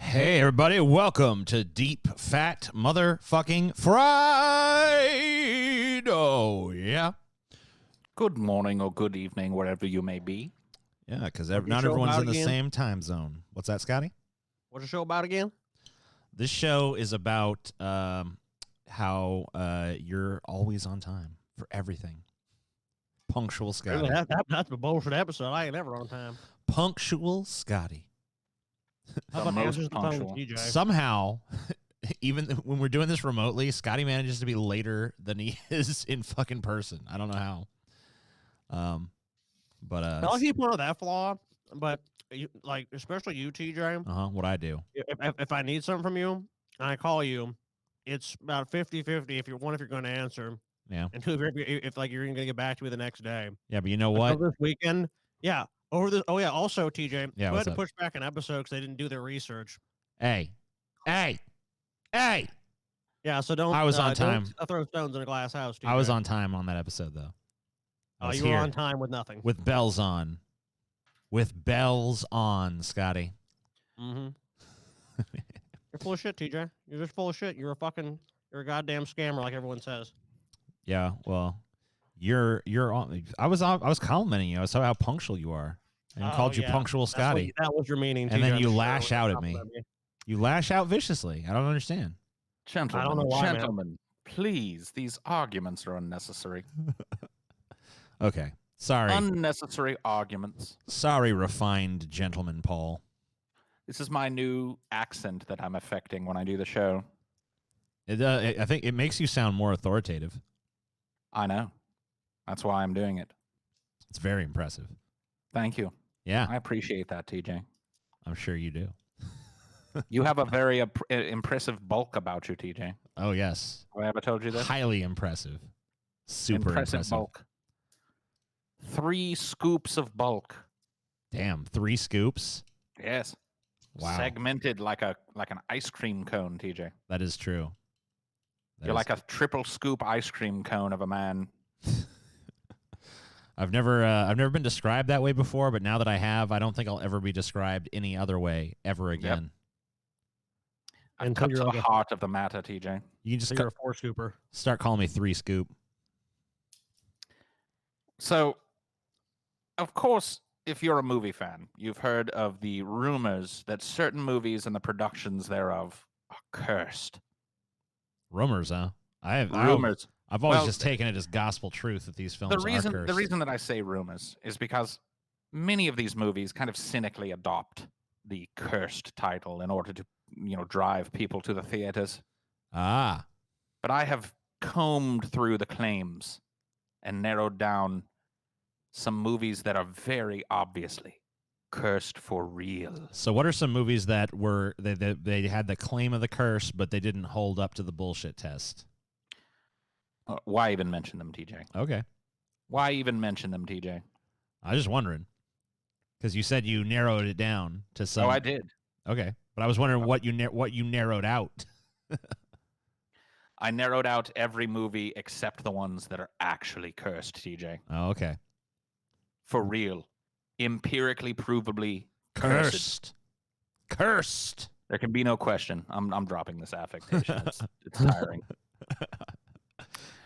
Hey, everybody, welcome to Deep Fat Motherfucking Fried. Oh, yeah. Good morning or good evening, wherever you may be. Yeah, because not everyone's in the same time zone. What's that, Scotty? What's the show about again? This show is about how you're always on time for everything. Punctual Scotty. Really, that's a bullshit episode. I ain't never on time. Punctual Scotty. How about answers the phone with TJ? Somehow, even when we're doing this remotely, Scotty manages to be later than he is in fucking person. I don't know how. I'll keep one of that flaw, but especially you, TJ. What I do. If I need something from you and I call you, it's about 50-50 if you're going to answer. Yeah. And two, if you're going to get back to me the next day. Yeah, but you know what? This weekend, yeah. Also, TJ, yeah, go ahead and push back an episode because they didn't do their research. Hey. Yeah, so don't. I was on time. Don't throw stones in a glass house, TJ. I was on time on that episode, though. Oh, you were on time with nothing. With bells on. With bells on, Scotty. Mm-hmm. You're full of shit, TJ. You're just full of shit. You're a goddamn scammer, like everyone says. Yeah, well, you're on. I was complimenting you. I saw how punctual you are, and called you punctual Scotty. That was your meaning. And TJ, then you lash out at me. You lash out viciously. I don't understand. Gentlemen, I don't know why, man. Please, these arguments are unnecessary. Okay, sorry. Unnecessary arguments. Sorry, refined gentleman Paul. This is my new accent that I'm affecting when I do the show. I think it makes you sound more authoritative. I know. That's why I'm doing it. It's very impressive. Thank you. Yeah. I appreciate that, TJ. I'm sure you do. You have a very impressive bulk about you, TJ. Oh, yes. Have I ever told you this? Highly impressive. Super impressive. Bulk. 3 scoops of bulk. Damn, 3 scoops? Yes. Wow. Segmented like an ice cream cone, TJ. That is true. You're like a triple scoop ice cream cone of a man. I've never been described that way before, but now that I have, I don't think I'll ever be described any other way ever again. Yep. I've cut to the heart of the matter, TJ. You can just you're a 4 scooper. Start calling me 3 scoop. So, of course, if you're a movie fan, you've heard of the rumors that certain movies and the productions thereof are cursed. Rumors, huh? Rumors. I've always just taken it as gospel truth that these films are cursed. The reason that I say rumors is because many of these movies kind of cynically adopt the cursed title in order to, drive people to the theaters. Ah. But I have combed through the claims and narrowed down some movies that are very obviously cursed for real. So what are some movies that were they had the claim of the curse, but they didn't hold up to the bullshit test? Why even mention them, TJ? Okay. Why even mention them, TJ? I was just wondering, because you said you narrowed it down to some. Oh, I did. Okay, but I was wondering what you narrowed out. I narrowed out every movie except the ones that are actually cursed, TJ. Oh, okay. For real. Empirically, provably cursed. Cursed. There can be no question. I'm dropping this affectation. It's tiring.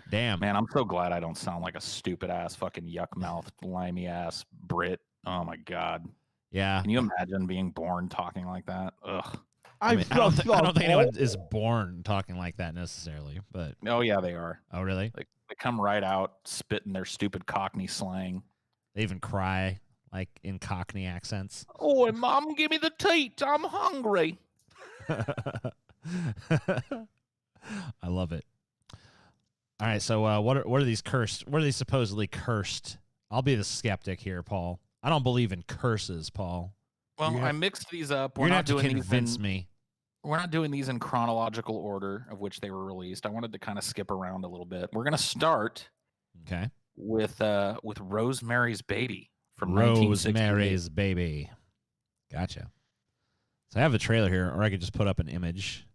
Damn. Man, I'm so glad I don't sound like a stupid ass fucking yuck mouth, limey ass Brit. Oh my God. Yeah. Can you imagine being born talking like that? Ugh. I don't think anyone is born talking like that necessarily, but oh yeah, they are. Oh really? Like they come right out spitting their stupid Cockney slang. They even cry like in Cockney accents. Oh, Mum, give me the teat. I'm hungry. I love it. All right, so what are these cursed? What are these supposedly cursed? I'll be the skeptic here, Paul. I don't believe in curses, Paul. Well, I mixed these up. You're not doing convince me. We're not doing these in chronological order of which they were released. I wanted to kind of skip around a little bit. We're going to start with Rosemary's Baby from Rosemary's Baby. Gotcha. So I have a trailer here, or I could just put up an image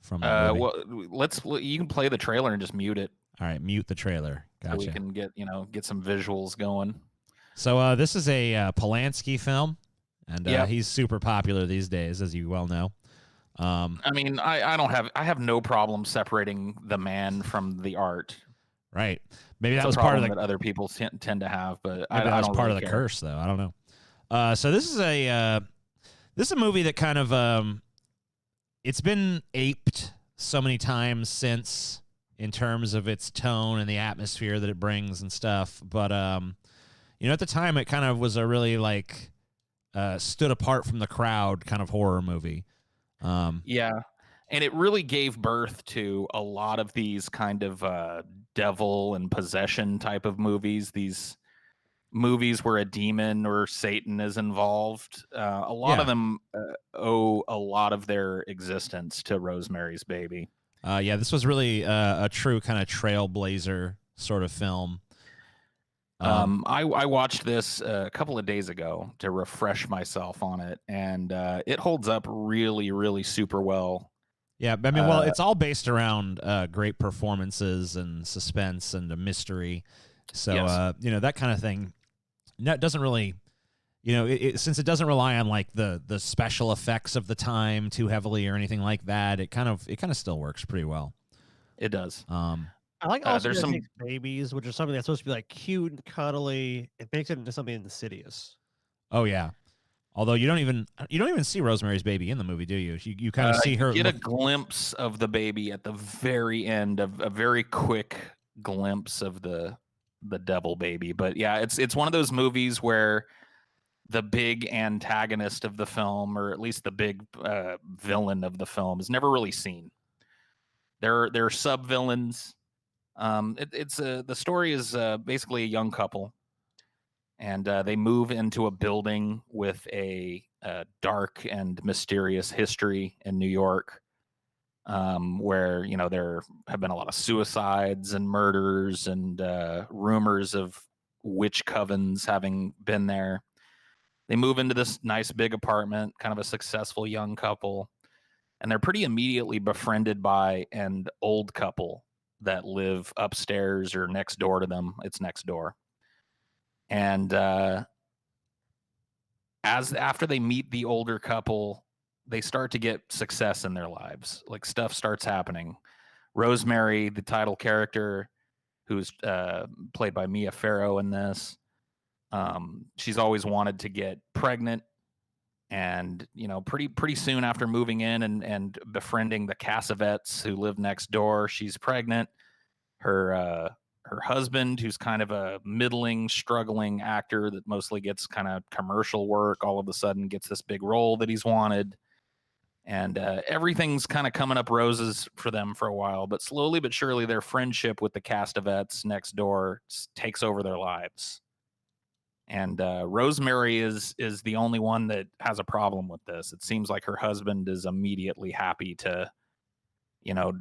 from the movie. Well, you can play the trailer and just mute it. All right, mute the trailer. Gotcha. So we can get some visuals going. So this is a Polanski film, and he's super popular these days, as you well know. I mean, I have no problem separating the man from the art. Right. Maybe It's that was a part of problem the that other people tend to have, but maybe I that was don't part really of the care. curse, though. I don't know. So this is a movie that kind of it's been aped so many times since in terms of its tone and the atmosphere that it brings and stuff. But at the time it kind of was a really like stood apart from the crowd kind of horror movie. Yeah. And it really gave birth to a lot of these kind of devil and possession type of movies. These movies where a demon or Satan is involved. A lot of them owe a lot of their existence to Rosemary's Baby. This was really a true kind of trailblazer sort of film. I watched this a couple of days ago to refresh myself on it, and it holds up really, really super well. Yeah, I mean, well, it's all based around great performances and suspense and a mystery. So, Yes. That kind of thing that doesn't really, since it doesn't rely on like the special effects of the time too heavily or anything like that, it kind of still works pretty well. It does. I like also there's that it some takes babies, which is something that's supposed to be like cute and cuddly. It makes it into something insidious. Oh yeah. Although you don't even see Rosemary's Baby in the movie, do you? You kind of see her get a glimpse of the baby at the very end, of a very quick glimpse of the devil baby. But yeah, it's one of those movies where the big antagonist of the film, or at least the big villain of the film, is never really seen. They're sub villains. The story is basically a young couple, and they move into a building with a dark and mysterious history in New York, where there have been a lot of suicides and murders and rumors of witch covens having been there. They move into this nice big apartment, kind of a successful young couple, and they're pretty immediately befriended by an old couple that live upstairs or next door to them. It's next door. And after they meet the older couple, they start to get success in their lives. Like, stuff starts happening. Rosemary, the title character, who's played by Mia Farrow in this, she's always wanted to get pregnant. And pretty soon after moving in and befriending the Cassavetes who live next door, she's pregnant. Her husband, who's kind of a middling, struggling actor that mostly gets kind of commercial work, all of a sudden gets this big role that he's wanted. And everything's kind of coming up roses for them for a while, but slowly but surely their friendship with the Cassavetes next door takes over their lives. And Rosemary is the only one that has a problem with this. It seems like her husband is immediately happy to,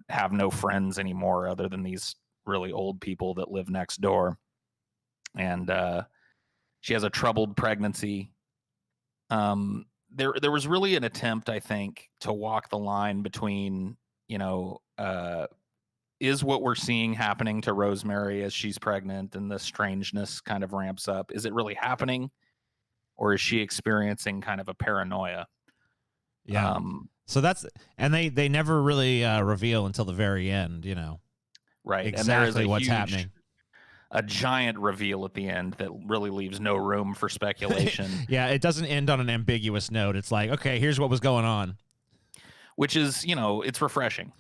have no friends anymore other than these really old people that live next door. And she has a troubled pregnancy. There was really an attempt, I think, to walk the line between, is what we're seeing happening to Rosemary as she's pregnant and the strangeness kind of ramps up? Is it really happening, or is she experiencing kind of a paranoia? Yeah. So and they never really reveal until the very end, right? Exactly and what's happening. A giant reveal at the end that really leaves no room for speculation. Yeah, it doesn't end on an ambiguous note. It's like, okay, here's what was going on, which is, it's refreshing.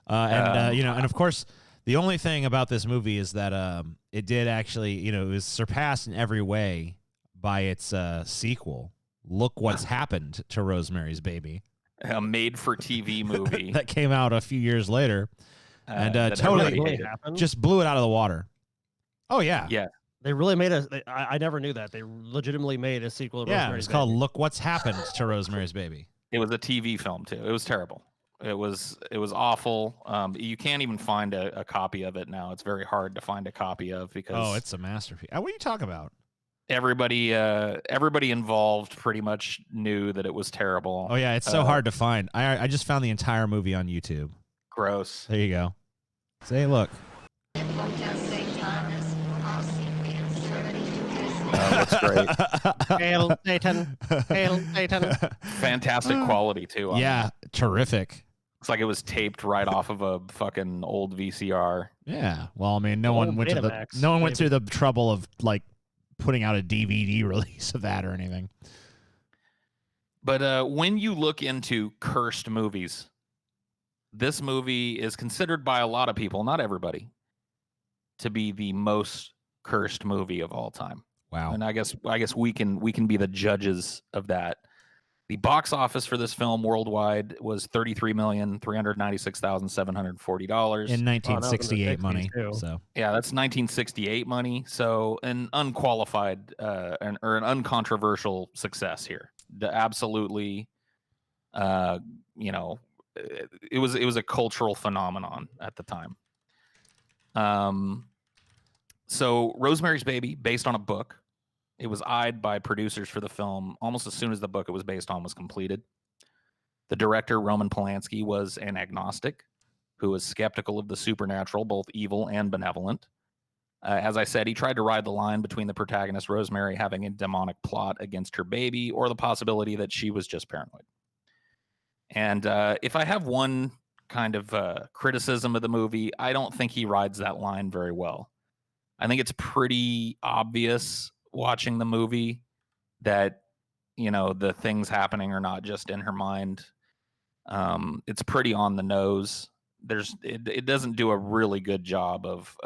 And of course, the only thing about this movie is that it did actually, it was surpassed in every way by its sequel. Look What's Happened to Rosemary's Baby. A made-for-TV movie. that came out a few years later. And totally just blew it out of the water. Oh, yeah. Yeah. They really made I never knew that. They legitimately made a sequel to Rosemary's It's called Baby. Look What's Happened to Rosemary's Baby. It was a TV film, too. It was terrible. It was awful. You can't even find a copy of it now. It's very hard to find a copy of because... Oh, it's a masterpiece. What are you talking about? Everybody involved pretty much knew that it was terrible. Oh, yeah, it's so hard to find. I just found the entire movie on YouTube. Gross. There you go. Say, look. That's great. Hail Satan. Hail Satan. Fantastic quality, too. Yeah, terrific. Looks like it was taped right off of a fucking old VCR. Yeah. Well, I mean, no one went Betamax, through the trouble of like putting out a DVD release of that or anything. But when you look into cursed movies, this movie is considered by a lot of people, not everybody, to be the most cursed movie of all time. Wow. And I guess we can be the judges of that. The box office for this film worldwide was $33,396,740 in 1968 money. too. So yeah, that's 1968 money. So an unqualified or an uncontroversial success here. Absolutely, you know, it was a cultural phenomenon at the time. So Rosemary's Baby, based on a book. It was eyed by producers for the film almost as soon as the book it was based on was completed. The director, Roman Polanski, was an agnostic who was skeptical of the supernatural, both evil and benevolent. As I said, he tried to ride the line between the protagonist, Rosemary, having a demonic plot against her baby or the possibility that she was just paranoid. And if I have one kind of criticism of the movie, I don't think he rides that line very well. I think it's pretty obvious watching the movie that, you know, the things happening are not just in her mind. It's pretty on the nose. It doesn't do a really good job of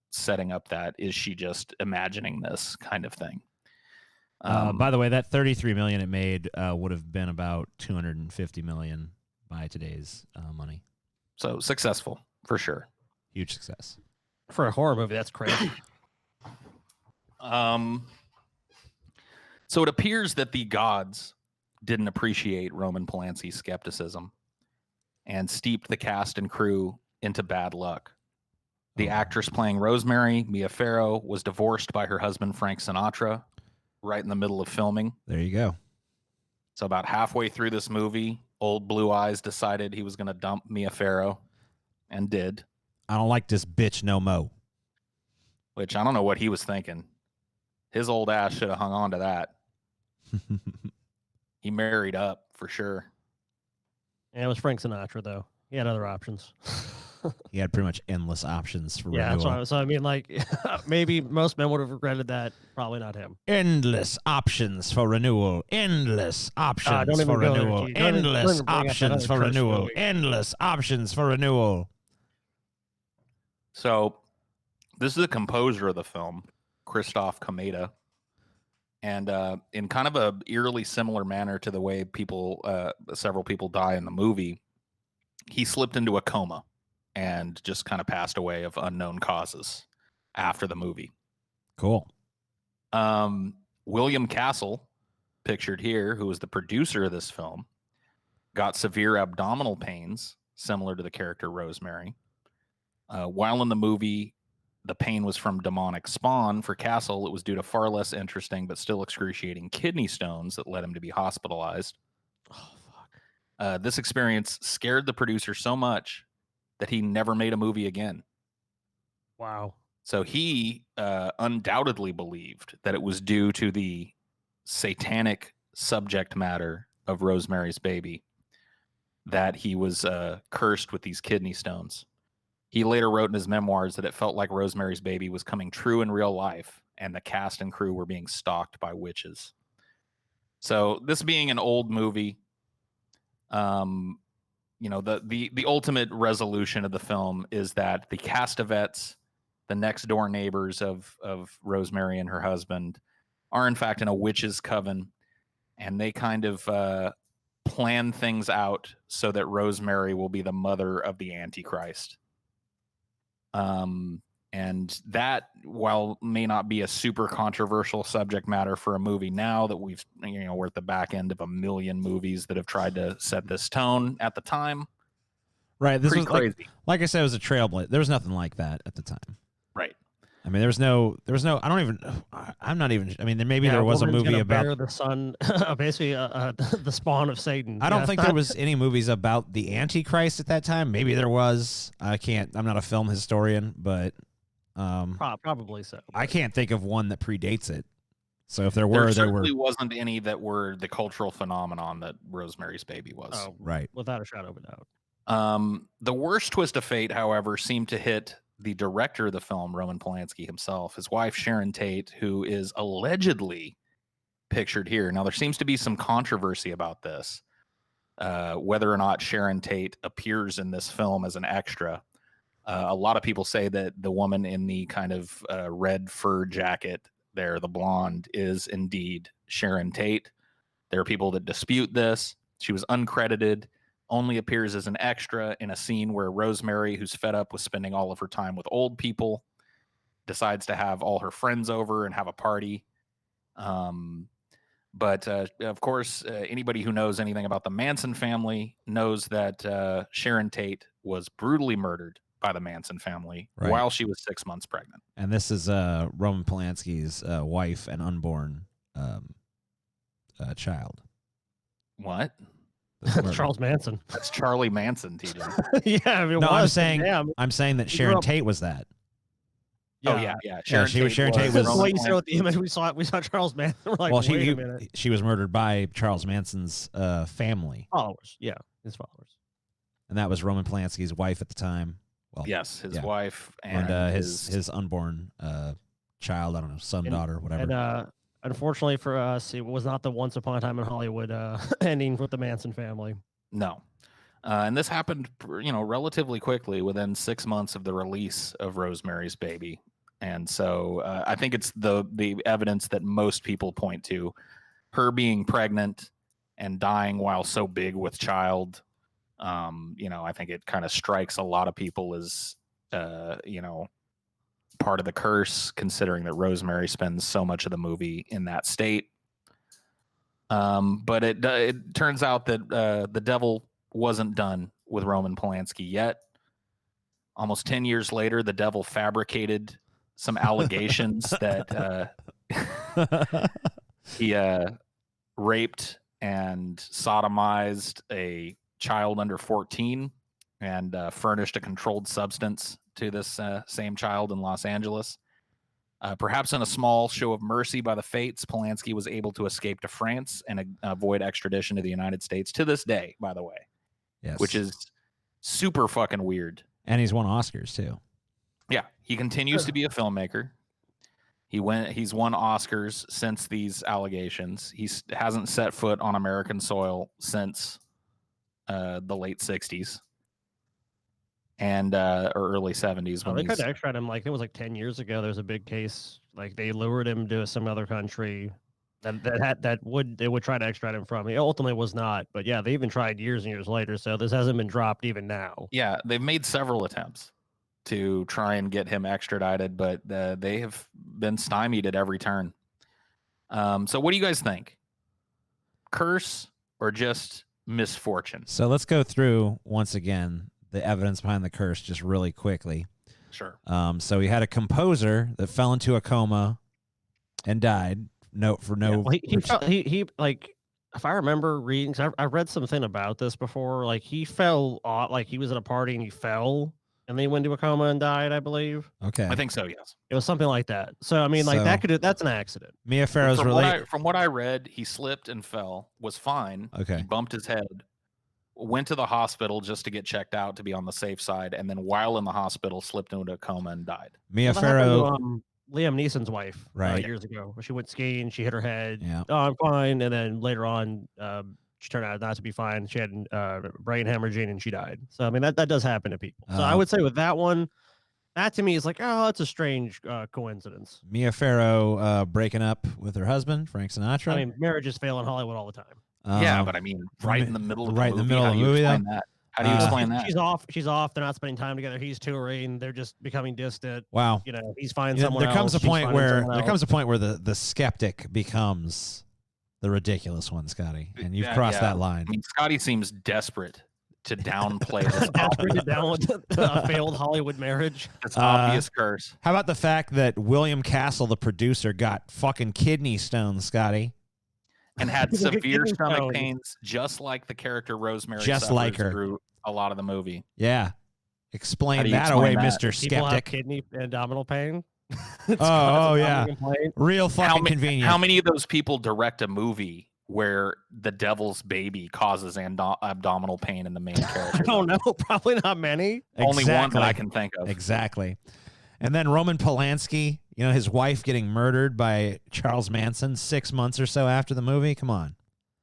setting up that is she just imagining this kind of thing. by the way, that 33 million it made would have been about 250 million by today's money. So successful for sure. Huge success For a horror movie, that's crazy. So it appears that the gods didn't appreciate Roman Polanski's skepticism and steeped the cast and crew into bad luck. The actress playing Rosemary, Mia Farrow, was divorced by her husband, Frank Sinatra, right in the middle of filming. There you go. So about halfway through this movie, old Blue Eyes decided he was going to dump Mia Farrow and did. I don't like this bitch no mo. Which I don't know what he was thinking. His old ass should have hung on to that. He married up for sure. Yeah, it was Frank Sinatra, though. He had other options. He had pretty much endless options for Yeah, renewal. that's why. So I mean, like, maybe most men would have regretted that. Probably not him. Endless options for renewal. Endless options don't even for go there, renewal. G. Don't even Endless bring up that options other for cursed renewal. movie. Endless options for renewal. So this is the composer of the film, Christoph Komeda. And in kind of a eerily similar manner to the way several people die in the movie, he slipped into a coma and just kind of passed away of unknown causes after the movie. Cool. William Castle, pictured here, who was the producer of this film, got severe abdominal pains, similar to the character Rosemary. While in the movie, the pain was from demonic spawn. For Castle, it was due to far less interesting but still excruciating kidney stones that led him to be hospitalized. Oh fuck! This experience scared the producer so much that he never made a movie again. Wow. So he undoubtedly believed that it was due to the satanic subject matter of Rosemary's Baby that he was cursed with these kidney stones. He later wrote in his memoirs that it felt like Rosemary's Baby was coming true in real life and the cast and crew were being stalked by witches. So this being an old movie, you know, the ultimate resolution of the film is that the Castavets, the next door neighbors of Rosemary and her husband, are in fact in a witch's coven, and they kind of plan things out so that Rosemary will be the mother of the Antichrist. And that, while may not be a super controversial subject matter for a movie now that we're at the back end of a million movies that have tried to set this tone at the time. Right. This was crazy. Like I said, it was a trailblazer. There was nothing like that at the time. Right. I mean, there was no, I'm not even, I mean, there was a movie about the son, basically the spawn of Satan. I don't think there was any movies about the Antichrist at that time. Maybe there was. I'm not a film historian, but probably so. I can't think of one that predates it. So if there were, certainly wasn't any that were the cultural phenomenon that Rosemary's Baby was. Oh, right. Without a shadow of a doubt. The worst twist of fate, however, seemed to hit the director of the film, Roman Polanski himself, his wife, Sharon Tate, who is allegedly pictured here. Now, there seems to be some controversy about this, whether or not Sharon Tate appears in this film as an extra. A lot of people say that the woman in the kind of red fur jacket there, the blonde, is indeed Sharon Tate. There are people that dispute this. She was uncredited, only appears as an extra in a scene where Rosemary, who's fed up with spending all of her time with old people, decides to have all her friends over and have a party. But of course, anybody who knows anything about the Manson family knows that Sharon Tate was brutally murdered by the Manson family while she was 6 months pregnant. And this is Roman Polanski's wife and unborn child. What? That's Charles Manson. That's Charlie Manson, TJ. Yeah, I mean, No, I'm saying that Sharon Tate was that. Yeah. Sharon Tate was. What you said with the image, we saw Charles Manson. We're like, well, wait a minute. she was murdered by Charles Manson's family. Followers, yeah, his followers. And that was Roman Polanski's wife at the time. Well, yes, his wife and his unborn child. I don't know, son, daughter, whatever. And unfortunately for us, it was not the Once Upon a Time in Hollywood ending with the Manson family. No. And this happened, relatively quickly within 6 months of the release of Rosemary's Baby. And so I think it's the evidence that most people point to, her being pregnant and dying while so big with child. I think it kind of strikes a lot of people as, part of the curse, considering that Rosemary spends so much of the movie in that state. But it turns out that the devil wasn't done with Roman Polanski yet. Almost 10 years later, the devil fabricated some allegations that he raped and sodomized a child under 14 and furnished a controlled substance to this same child in Los Angeles. Perhaps in a small show of mercy by the fates, Polanski was able to escape to France and avoid extradition to the United States to this day, by the way. Yes. Which is super fucking weird. And he's won Oscars too. Yeah, he continues to be a filmmaker. He's won Oscars since these allegations. He hasn't set foot on American soil since the late 60s and or early 70s. They could have extradited him. Like it was like 10 years ago. There was a big case. Like they lured him to some other country that would try to extradite him from. He ultimately was not. But yeah, they even tried years and years later. So this hasn't been dropped even now. Yeah, they've made several attempts to try and get him extradited, but they have been stymied at every turn. So what do you guys think? Curse or just misfortune? So let's go through once again the evidence behind the curse just really quickly. Sure. So he had a composer that fell into a coma and died. He like, if I remember reading, cause I read something about this before. Like he fell off, like he was at a party and he fell, and then he went into a coma and died, I believe. Okay, I think so. Yes, it was something like that. So I mean, like that's an accident. Mia Farrow's from what I read, he slipped and fell, was fine. Okay, he bumped his head, went to the hospital just to get checked out to be on the safe side, and then while in the hospital, slipped into a coma and died. Mia Farrow. Liam Neeson's wife, years ago. She went skiing, she hit her head. Yeah. Oh, I'm fine. And then later on, she turned out not to be fine. She had brain hemorrhaging and she died. So I mean that does happen to people. So I would say with that one, that to me is like, oh, that's a strange coincidence. Mia Farrow breaking up with her husband, Frank Sinatra. I mean, marriages fail in Hollywood all the time. Yeah, but I mean, right in the middle of the movie. In the middle of the movie. How do you explain that? She's off. They're not spending time together. He's touring. They're just becoming distant. Wow. He's finding someone else. There comes a point where the skeptic becomes the ridiculous one, Scotty, and you've crossed that line. I mean, Scotty seems desperate to downplay this. Desperate to downplay a failed Hollywood marriage. It's obvious curse. How about the fact that William Castle, the producer, got fucking kidney stones, Scotty? And had severe stomach pains, just like the character Rosemary. Just like her through a lot of the movie. Yeah, explain that away, Mr. Skeptic. People have kidney and abdominal pain. Oh yeah, real fucking convenient. How many of those people direct a movie where the devil's baby causes abdominal pain in the main character? I don't know. Probably not many. Only one that I can think of. Exactly. And then Roman Polanski, his wife getting murdered by Charles Manson 6 months or so after the movie. Come on.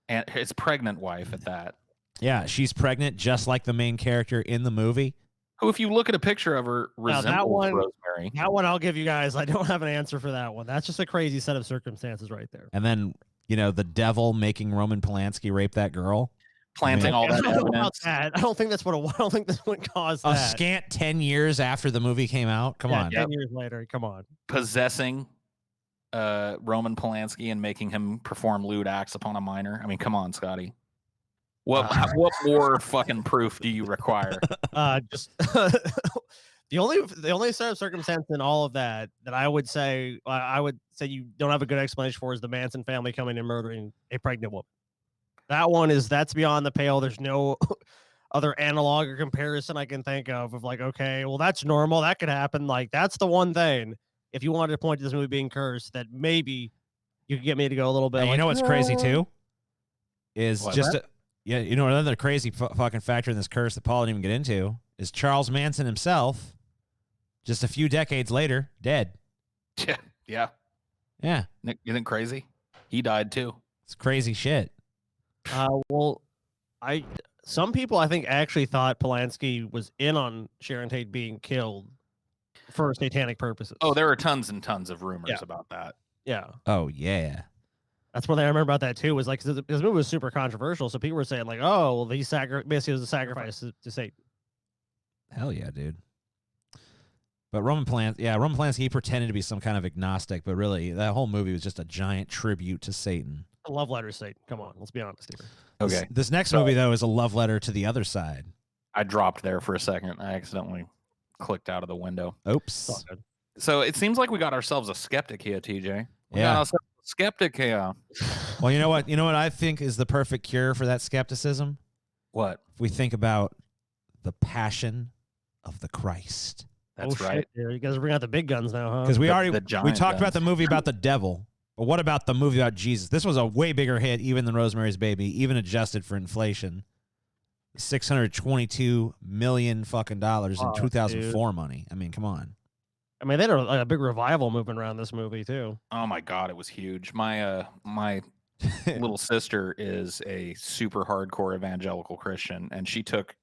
And his pregnant wife at that. Yeah, she's pregnant just like the main character in the movie. Who, if you look at a picture of her, resembles Rosemary. That one I'll give you guys. I don't have an answer for that one. That's just a crazy set of circumstances right there. And then, the devil making Roman Polanski rape that girl. Planting all that evidence. I don't think that's what. I don't think this would cause that. A scant 10 years after the movie came out. Come on. 10 years later. Come on. Possessing Roman Polanski and making him perform lewd acts upon a minor. I mean, come on, Scotty. What more fucking proof do you require? Just the only set of circumstance in all of that I would say you don't have a good explanation for is the Manson family coming and murdering a pregnant woman. That's beyond the pale. There's no other analog or comparison I can think of like, okay, well, that's normal. That could happen. Like, that's the one thing, if you wanted to point to this movie being cursed, that maybe you could get me to go a little bit. Hey, like, what's crazy too? Is another crazy fucking factor in this curse that Paul didn't even get into is Charles Manson himself, just a few decades later, dead. Yeah. Nick, you think crazy? He died too. It's crazy shit. Well, some people I think actually thought Polanski was in on Sharon Tate being killed for satanic purposes. Oh, there are tons and tons of rumors about that. Yeah. Oh yeah. That's one thing I remember about that too. Was like, this movie was super controversial, so people were saying like, "Oh, well, basically was a sacrifice to Satan." Hell yeah, dude. But Roman Polanski, he pretended to be some kind of agnostic, but really, that whole movie was just a giant tribute to Satan. A love letter to Satan. Come on, let's be honest here. Okay. This next movie though is a love letter to the other side. I dropped there for a second. I accidentally clicked out of the window. Oops. So it seems like we got ourselves a skeptic here, TJ. We got ourselves a skeptic here. Well, you know what? You know what I think is the perfect cure for that skepticism? What? If we think about the passion of the Christ. That's right. Shit, you guys bring out the big guns now, huh? Because we talked about the movie about the devil, but what about the movie about Jesus? This was a way bigger hit even than Rosemary's Baby, even adjusted for inflation. $622 million fucking dollars in 2004 money. I mean, come on. I mean, they had a big revival moving around this movie too. Oh my God, it was huge. My little sister is a super hardcore evangelical Christian, and she took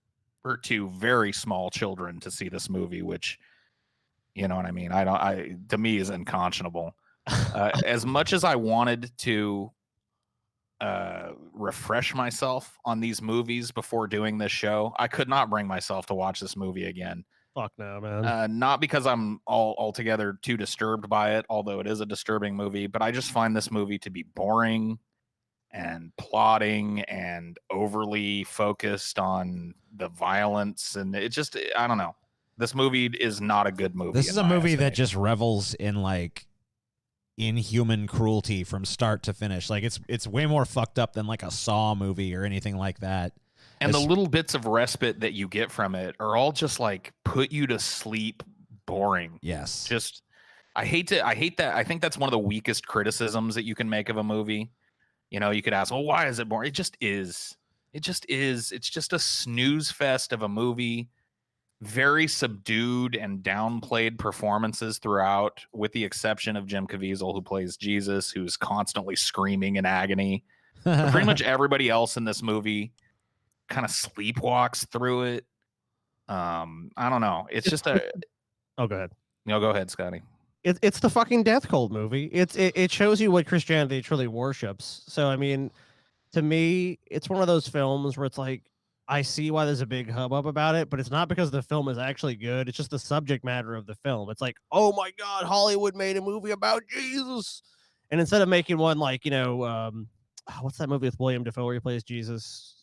her two very small children to see this movie, which, you know what I mean? To me is unconscionable. As much as I wanted to refresh myself on these movies before doing this show, I could not bring myself to watch this movie again. Fuck no, man. Not because I'm altogether too disturbed by it, although it is a disturbing movie, but I just find this movie to be boring and plotting and overly focused on the violence. And it just, I don't know. This movie is not a good movie. This is a movie that just revels in like inhuman cruelty from start to finish. Like it's way more fucked up than like a Saw movie or anything like that. And the little bits of respite that you get from it are all just like put you to sleep boring. Yes. Just, I hate that. I think that's one of the weakest criticisms that you can make of a movie. You know, you could ask, well, why is it boring? It just is. It just is. It's just a snooze fest of a movie. Very subdued and downplayed performances throughout, with the exception of Jim Caviezel, who plays Jesus, who's constantly screaming in agony. But pretty much everybody else in this movie kind of sleepwalks through it. I don't know. It's just a. Oh, go ahead. No, go ahead, Scotty. It's the fucking Death Cult movie. It shows you what Christianity truly worships. So I mean, to me, it's one of those films where it's like, I see why there's a big hubbub about it, but it's not because the film is actually good. It's just the subject matter of the film. It's like, oh my God, Hollywood made a movie about Jesus. And instead of making one like, what's that movie with William Dafoe where he plays Jesus?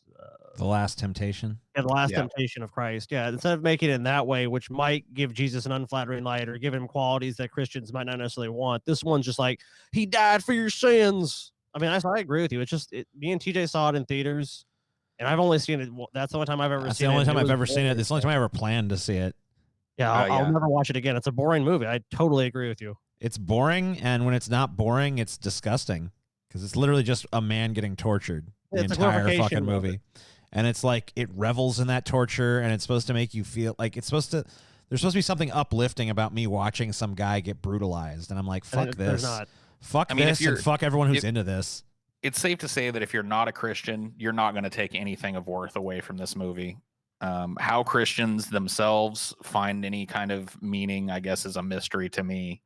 The Last Temptation. Yeah, The Last Temptation of Christ. Yeah, instead of making it in that way, which might give Jesus an unflattering light or give him qualities that Christians might not necessarily want, this one's just like, he died for your sins. I mean, I agree with you. It's just, me and TJ saw it in theaters. And I've only seen it. That's the only time I've ever seen it. That's the only time I've ever seen it. It's the only time I ever planned to see it. Yeah, I'll never watch it again. It's a boring movie. I totally agree with you. It's boring, and when it's not boring, it's disgusting because it's literally just a man getting tortured the entire fucking movie. And it's like it revels in that torture, and it's supposed to make you feel like there's supposed to be something uplifting about me watching some guy get brutalized, and I'm like, fuck this. Fuck this and fuck everyone who's into this. It's safe to say that if you're not a Christian, you're not going to take anything of worth away from this movie. How Christians themselves find any kind of meaning, I guess, is a mystery to me.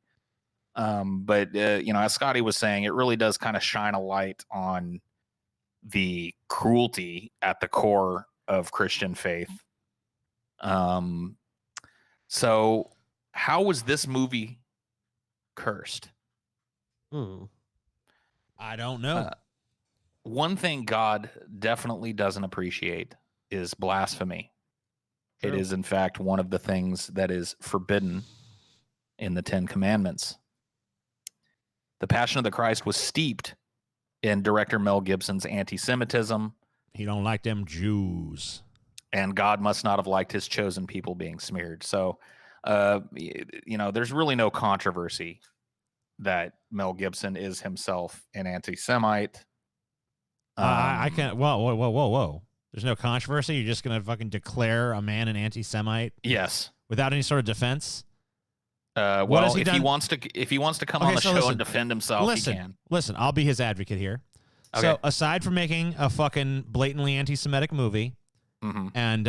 But as Scotty was saying, it really does kind of shine a light on the cruelty at the core of Christian faith. So how was this movie cursed? I don't know. One thing God definitely doesn't appreciate is blasphemy. True. It is, in fact, one of the things that is forbidden in the 10 Commandments. The Passion of the Christ was steeped in director Mel Gibson's anti-Semitism. He don't like them Jews. And God must not have liked his chosen people being smeared. So, there's really no controversy that Mel Gibson is himself an anti-Semite. I can't. Whoa. There's no controversy. You're just going to fucking declare a man an anti-Semite? Yes. Without any sort of defense? He wants to come on the show and defend himself, he can. Listen, I'll be his advocate here. Okay. So aside from making a fucking blatantly anti-Semitic movie and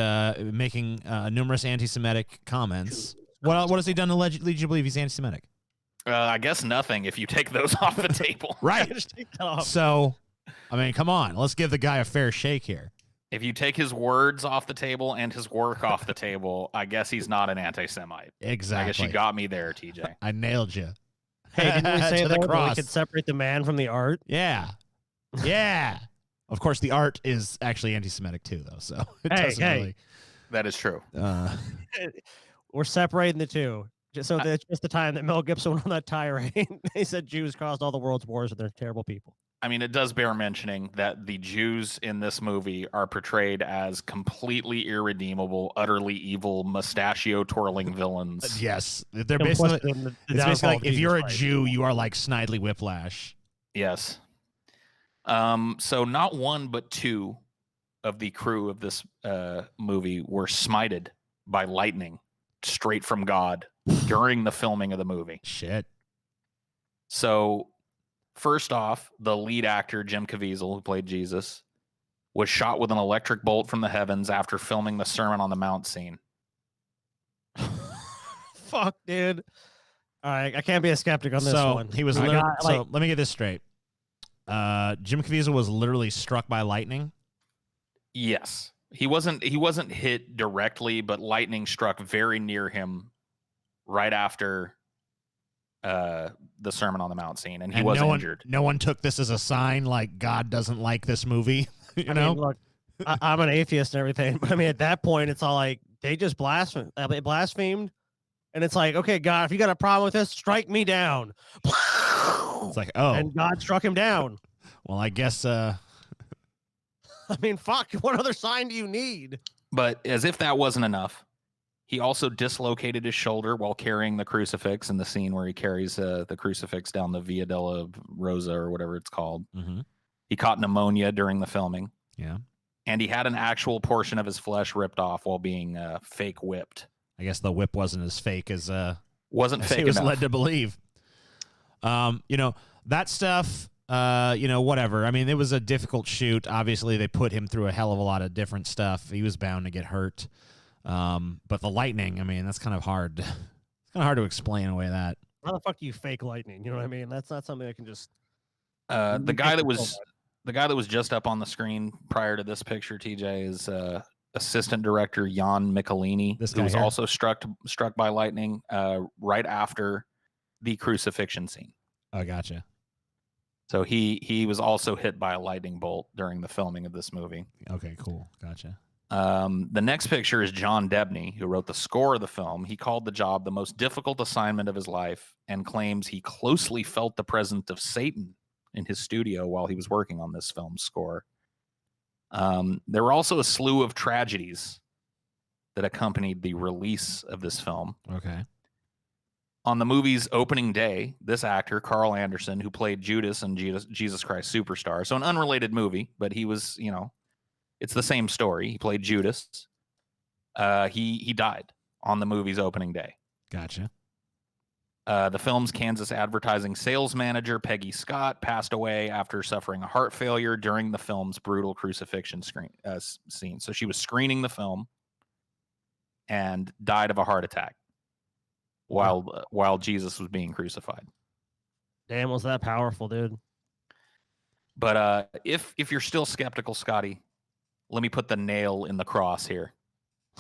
making numerous anti-Semitic comments, what has he done to lead you to believe he's anti-Semitic? I guess nothing if you take those off the table. Right. So, I mean, come on. Let's give the guy a fair shake here. If you take his words off the table and his work off the table, I guess he's not an anti-Semite. Exactly. I guess you got me there, TJ. I nailed you. Hey, didn't we say that we could separate the man from the art? Yeah. Yeah. Of course, the art is actually anti-Semitic too, though. So really... that is true. We're separating the two. Just the time that Mel Gibson went on that tirade. He said Jews caused all the world's wars and they're terrible people. I mean, it does bear mentioning that the Jews in this movie are portrayed as completely irredeemable, utterly evil, mustachio-twirling villains. Yes. They're basically like, if you're a Jew, you are like Snidely Whiplash. Yes. So not one, but two of the crew of this movie were smited by lightning straight from God during the filming of the movie. Shit. So... First off, the lead actor, Jim Caviezel, who played Jesus, was shot with an electric bolt from the heavens after filming the Sermon on the Mount scene. Fuck, dude. All right, I can't be a skeptic on this one. He was let me get this straight. Jim Caviezel was literally struck by lightning? Yes. He wasn't hit directly, but lightning struck very near him right after the Sermon on the Mount scene, and he was injured. No one took this as a sign like God doesn't like this movie. I mean, look, I'm an atheist and everything, but I mean, at that point, it's all like they just blasphemed, and it's like, okay, God, if you got a problem with this, strike me down. It's like, oh, and God struck him down. Well, I guess. I mean, fuck. What other sign do you need? But as if that wasn't enough, he also dislocated his shoulder while carrying the crucifix in the scene where he carries the crucifix down the Via della Rosa or whatever it's called. Mm-hmm. He caught pneumonia during the filming. Yeah. And he had an actual portion of his flesh ripped off while being fake whipped. I guess the whip wasn't as fake as wasn't fake he was enough. led to believe. That stuff, whatever. I mean, it was a difficult shoot. Obviously, they put him through a hell of a lot of different stuff. He was bound to get hurt. But the lightning, I mean, that's kind of hard. It's kind of hard to explain away that. How the fuck do you fake lightning? You know what I mean? That's not something I can just. The guy that was just up on the screen prior to this picture, TJ, is assistant director Jan Michelini, who was also struck by lightning right after the crucifixion scene. Oh, gotcha. So he was also hit by a lightning bolt during the filming of this movie. Okay, cool. Gotcha. The next picture is John Debney, who wrote the score of the film. He called the job the most difficult assignment of his life and claims he closely felt the presence of Satan in his studio while he was working on this film's score. There were also a slew of tragedies that accompanied the release of this film. Okay. On the movie's opening day, this actor, Carl Anderson, who played Judas in Jesus Christ Superstar, so an unrelated movie, but he was, it's the same story. He played Judas. He died on the movie's opening day. Gotcha. The film's Kansas advertising sales manager, Peggy Scott, passed away after suffering a heart failure during the film's brutal crucifixion scene. So she was screening the film and died of a heart attack while Jesus was being crucified. Damn, was that powerful, dude? But if you're still skeptical, Scotty, let me put the nail in the cross here.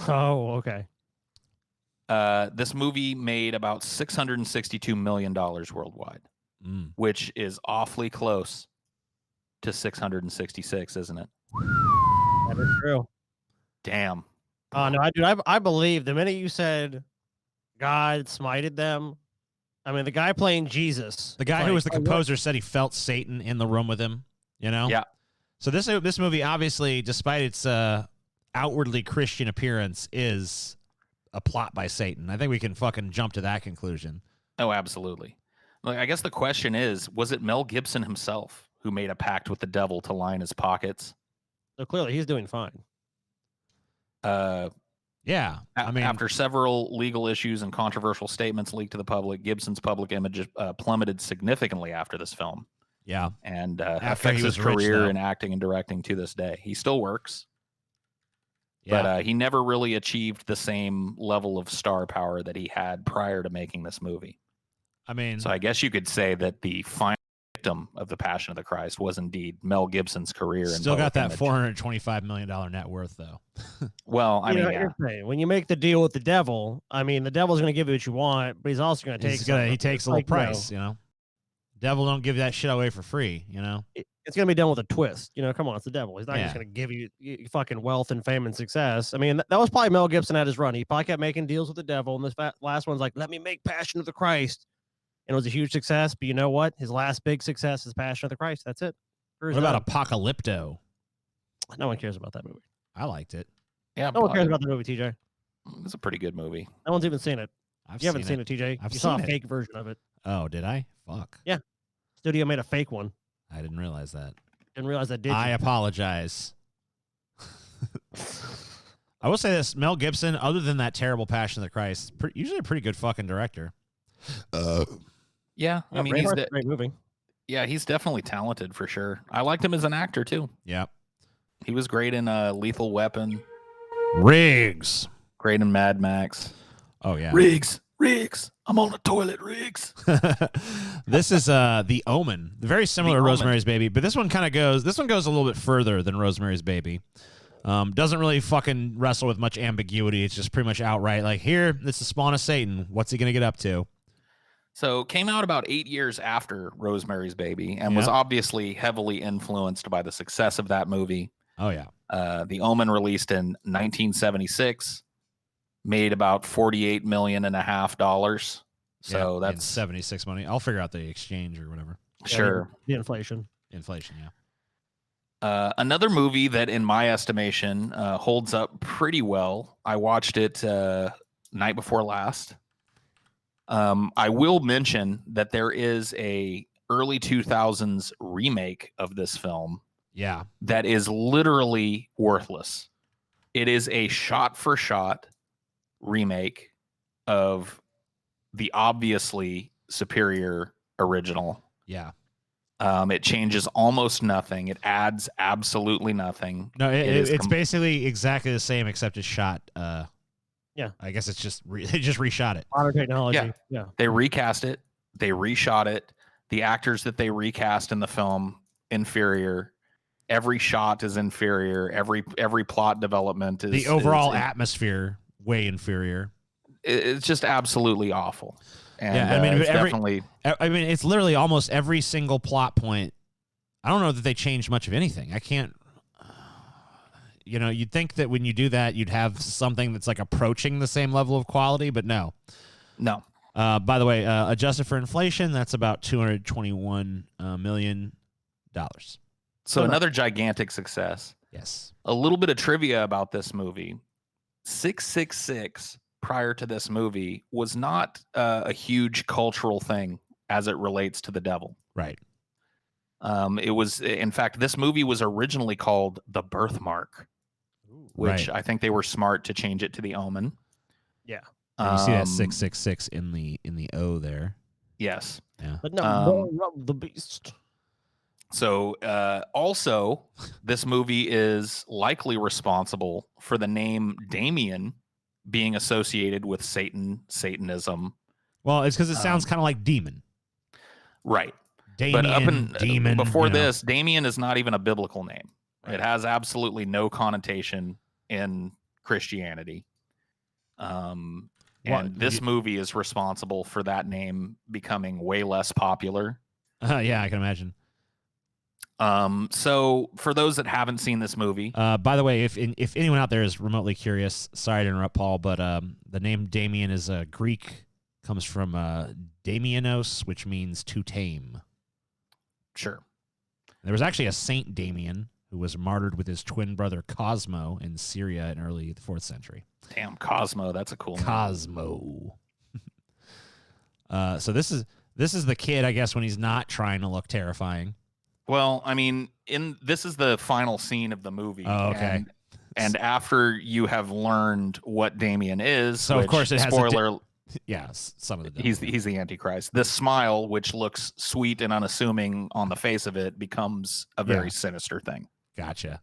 Oh, okay. This movie made about $662 million worldwide, which is awfully close to 666, isn't it? That is true. Damn. Oh, no, I believe the minute you said God smited them, I mean, the guy playing Jesus. The guy who was the composer said he felt Satan in the room with him, Yeah. So this movie, obviously, despite its outwardly Christian appearance, is a plot by Satan. I think we can fucking jump to that conclusion. Oh, absolutely. Like, I guess the question is, was it Mel Gibson himself who made a pact with the devil to line his pockets? So clearly he's doing fine. Yeah. I mean, after several legal issues and controversial statements leaked to the public, Gibson's public image plummeted significantly after this film. Yeah. And after affects his career in acting and directing to this day. He still works. Yeah. But he never really achieved the same level of star power that he had prior to making this movie. I mean, so I guess you could say that the final victim of the Passion of the Christ was indeed Mel Gibson's career. Still got that $425 million net worth, though. Well, I mean, when you make the deal with the devil, I mean, the devil's going to give you what you want, but he's also going to take. He takes a little price, Devil don't give that shit away for free, It's going to be done with a twist. Come on, it's the devil. He's not just going to give you fucking wealth and fame and success. I mean, that was probably Mel Gibson at his run. He probably kept making deals with the devil, and this last one's like, let me make Passion of the Christ. And it was a huge success, but you know what? His last big success is Passion of the Christ. That's it. What about Apocalypto? No one cares about that movie. I liked it. Yeah, no one cares about the movie, TJ. It's a pretty good movie. No one's even seen it. You haven't seen it, TJ. You saw a fake version of it. Oh, did I? Fuck. Yeah. Studio made a fake one. I didn't realize that. Didn't realize that, did you? I apologize. I will say this. Mel Gibson, other than that terrible Passion of the Christ, usually a pretty good fucking director. Yeah. I mean, he's a great movie. Yeah, he's definitely talented for sure. I liked him as an actor, too. Yep. He was great in Lethal Weapon. Riggs. Great in Mad Max. Oh, yeah. Riggs. I'm on the toilet, Riggs. This is the Omen. Very similar to Rosemary's Baby, but this one goes a little bit further than Rosemary's Baby. Doesn't really fucking wrestle with much ambiguity. It's just pretty much outright like, here, it's the spawn of Satan. What's he going to get up to? So came out about 8 years after Rosemary's Baby and was obviously heavily influenced by the success of that movie. Oh, yeah. The Omen released in 1976, made about $48.5 million. So that's 76 money. I'll figure out the exchange or whatever. Sure. The inflation. Inflation, yeah. Another movie that, in my estimation, holds up pretty well. I watched it night before last. I will mention that there is a early 2000s remake of this film. Yeah. That is literally worthless. It is a shot-for-shot remake of the obviously superior original. Yeah. It changes almost nothing. It adds absolutely nothing. No, it's basically exactly the same, except it's shot. Yeah. I guess it's just they just reshot it. Modern technology. Yeah. They recast it. They reshot it. The actors that they recast in the film, inferior. Every shot is inferior. Every plot development is... The overall atmosphere, way inferior. It's just absolutely awful. And, yeah, I mean, it's definitely... I mean, it's literally almost every single plot point. I don't know that they changed much of anything. I can't... you'd think that when you do that, you'd have something that's like approaching the same level of quality, but no. No. By the way, adjusted for inflation, that's about $221 million. So another gigantic success. Yes. A little bit of trivia about this movie. 666 prior to this movie was not a huge cultural thing as it relates to the devil. Right. It was, in fact, this movie was originally called The Birthmark, which I think they were smart to change it to The Omen. Yeah. And you see that 666 in the O there. Yes. Yeah. But no, the beast. So, also, this movie is likely responsible for the name Damien being associated with Satanism. Well, it's because it sounds kind of like demon. Right. Damien, demon. Before this, Damien is not even a biblical name. Right. It has absolutely no connotation in Christianity. And this movie is responsible for that name becoming way less popular. Yeah, I can imagine. So for those that haven't seen this movie, by the way, if anyone out there is remotely curious, sorry to interrupt, Paul, but the name Damien is Greek, comes from Damienos, which means to tame. Sure. There was actually a Saint Damien who was martyred with his twin brother Cosmo in Syria in early 4th century. Damn, Cosmo, that's a cool name. Cosmo. So this is the kid, I guess, when he's not trying to look terrifying. Well, I mean, this is the final scene of the movie. Oh, okay. And after you have learned what Damien is, so of course it has spoiler. Some of the he's the Antichrist. This smile, which looks sweet and unassuming on the face of it, becomes a very sinister thing. Gotcha.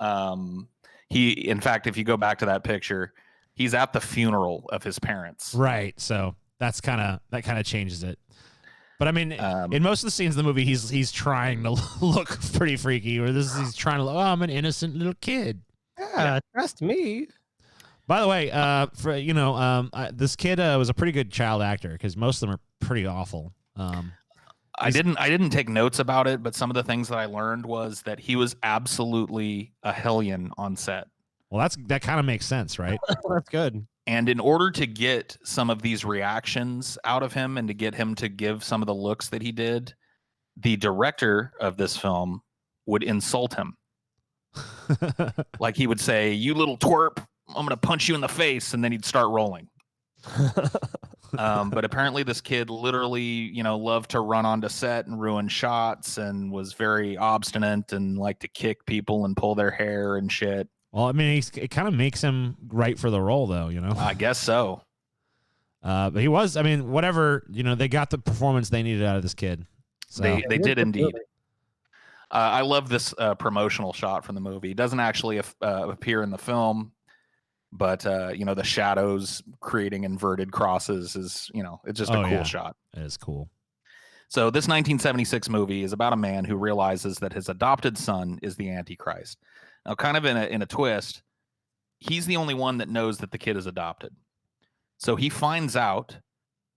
In fact, if you go back to that picture, he's at the funeral of his parents. Right. So that kind of changes it. But I mean, in most of the scenes in the movie, he's trying to look pretty freaky. Or he's trying to look, I'm an innocent little kid. Yeah, trust me. By the way, this kid was a pretty good child actor because most of them are pretty awful. I didn't take notes about it, but some of the things that I learned was that he was absolutely a hellion on set. Well, that kind of makes sense, right? That's good. And in order to get some of these reactions out of him and to get him to give some of the looks that he did, the director of this film would insult him. Like he would say, "You little twerp, I'm going to punch you in the face," and then he'd start rolling. But apparently this kid literally, loved to run onto set and ruin shots and was very obstinate and liked to kick people and pull their hair and shit. Well, I mean, it kind of makes him right for the role, though, I guess so. But he was, I mean, whatever, they got the performance they needed out of this kid. So. They did indeed. I love this promotional shot from the movie. It doesn't actually appear in the film, but, the shadows creating inverted crosses is, it's just a cool shot. It is cool. So this 1976 movie is about a man who realizes that his adopted son is the Antichrist. Now, kind of in a twist, he's the only one that knows that the kid is adopted. So he finds out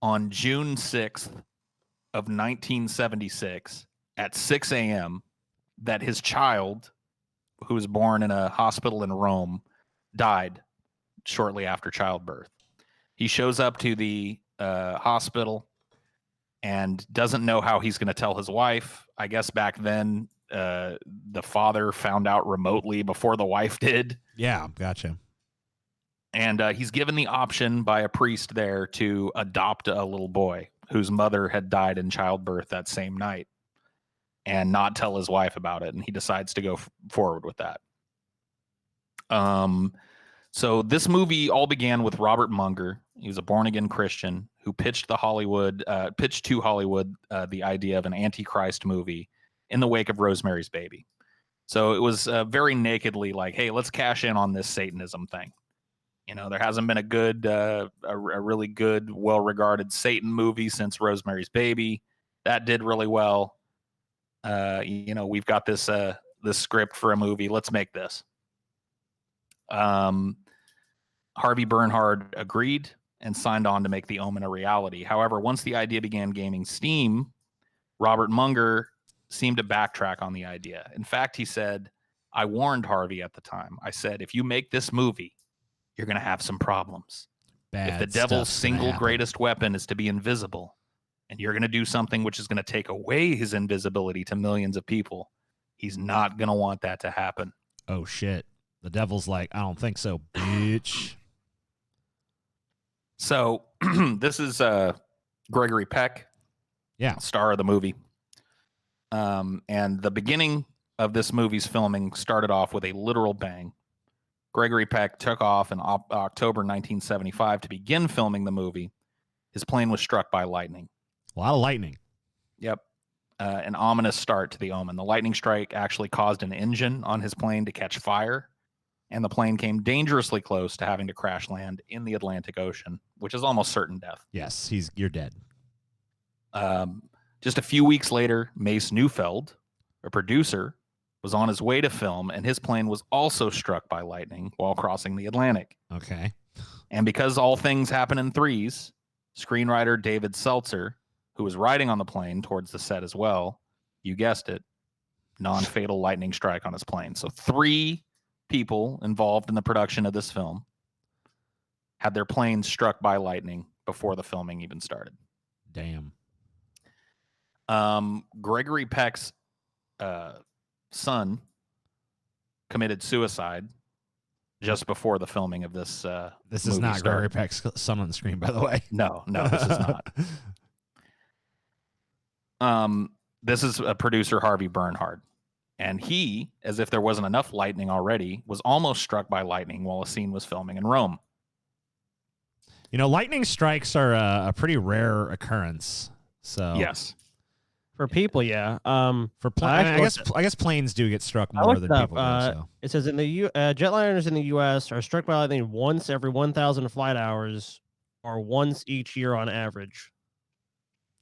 on June 6th of 1976 at 6 a.m. that his child, who was born in a hospital in Rome, died shortly after childbirth. He shows up to the hospital and doesn't know how he's going to tell his wife. I guess back then, the father found out remotely before the wife did. Yeah, gotcha. And he's given the option by a priest there to adopt a little boy whose mother had died in childbirth that same night and not tell his wife about it. And he decides to go forward with that. So this movie all began with Robert Munger. He was a born-again Christian who pitched to Hollywood the idea of an Antichrist movie in the wake of Rosemary's Baby. So it was very nakedly like, hey, let's cash in on this Satanism thing. There hasn't been a really good, well-regarded Satan movie since Rosemary's Baby. That did really well. We've got this script for a movie. Let's make this. Harvey Bernhard agreed and signed on to make The Omen a reality. However, once the idea began gaining steam, Robert Munger seemed to backtrack on the idea. In fact, he said, I warned Harvey at the time. I said, if you make this movie, you're going to have some problems. If the devil's single greatest weapon is to be invisible, and you're going to do something which is going to take away his invisibility to millions of people, he's not going to want that to happen. Oh, shit. The devil's like, I don't think so, bitch. So this is Gregory Peck, star of the movie. And the beginning of this movie's filming started off with a literal bang. Gregory Peck took off in October 1975 to begin filming the movie. His plane was struck by lightning. A lot of lightning. Yep. An ominous start to the Omen. The lightning strike actually caused an engine on his plane to catch fire, and the plane came dangerously close to having to crash land in the Atlantic Ocean, which is almost certain death. Yes, you're dead. Just a few weeks later, Mace Neufeld, a producer, was on his way to film, and his plane was also struck by lightning while crossing the Atlantic. Okay. And because all things happen in threes, screenwriter David Seltzer, who was riding on the plane towards the set as well, you guessed it, non-fatal lightning strike on his plane. So 3 people involved in the production of this film had their planes struck by lightning before the filming even started. Damn. Gregory Peck's son committed suicide just before the filming of this. This is not Gregory Peck's son on the screen, by the way. No, this is not. This is a producer, Harvey Bernhard, and he, as if there wasn't enough lightning already, was almost struck by lightning while a scene was filming in Rome. You know, lightning strikes are a pretty rare occurrence. So yes. For people, yeah. For planes, I guess planes do get struck more than people do. So. It says in the jetliners in the U.S. are struck by lightning once every 1,000 flight hours, or once each year on average.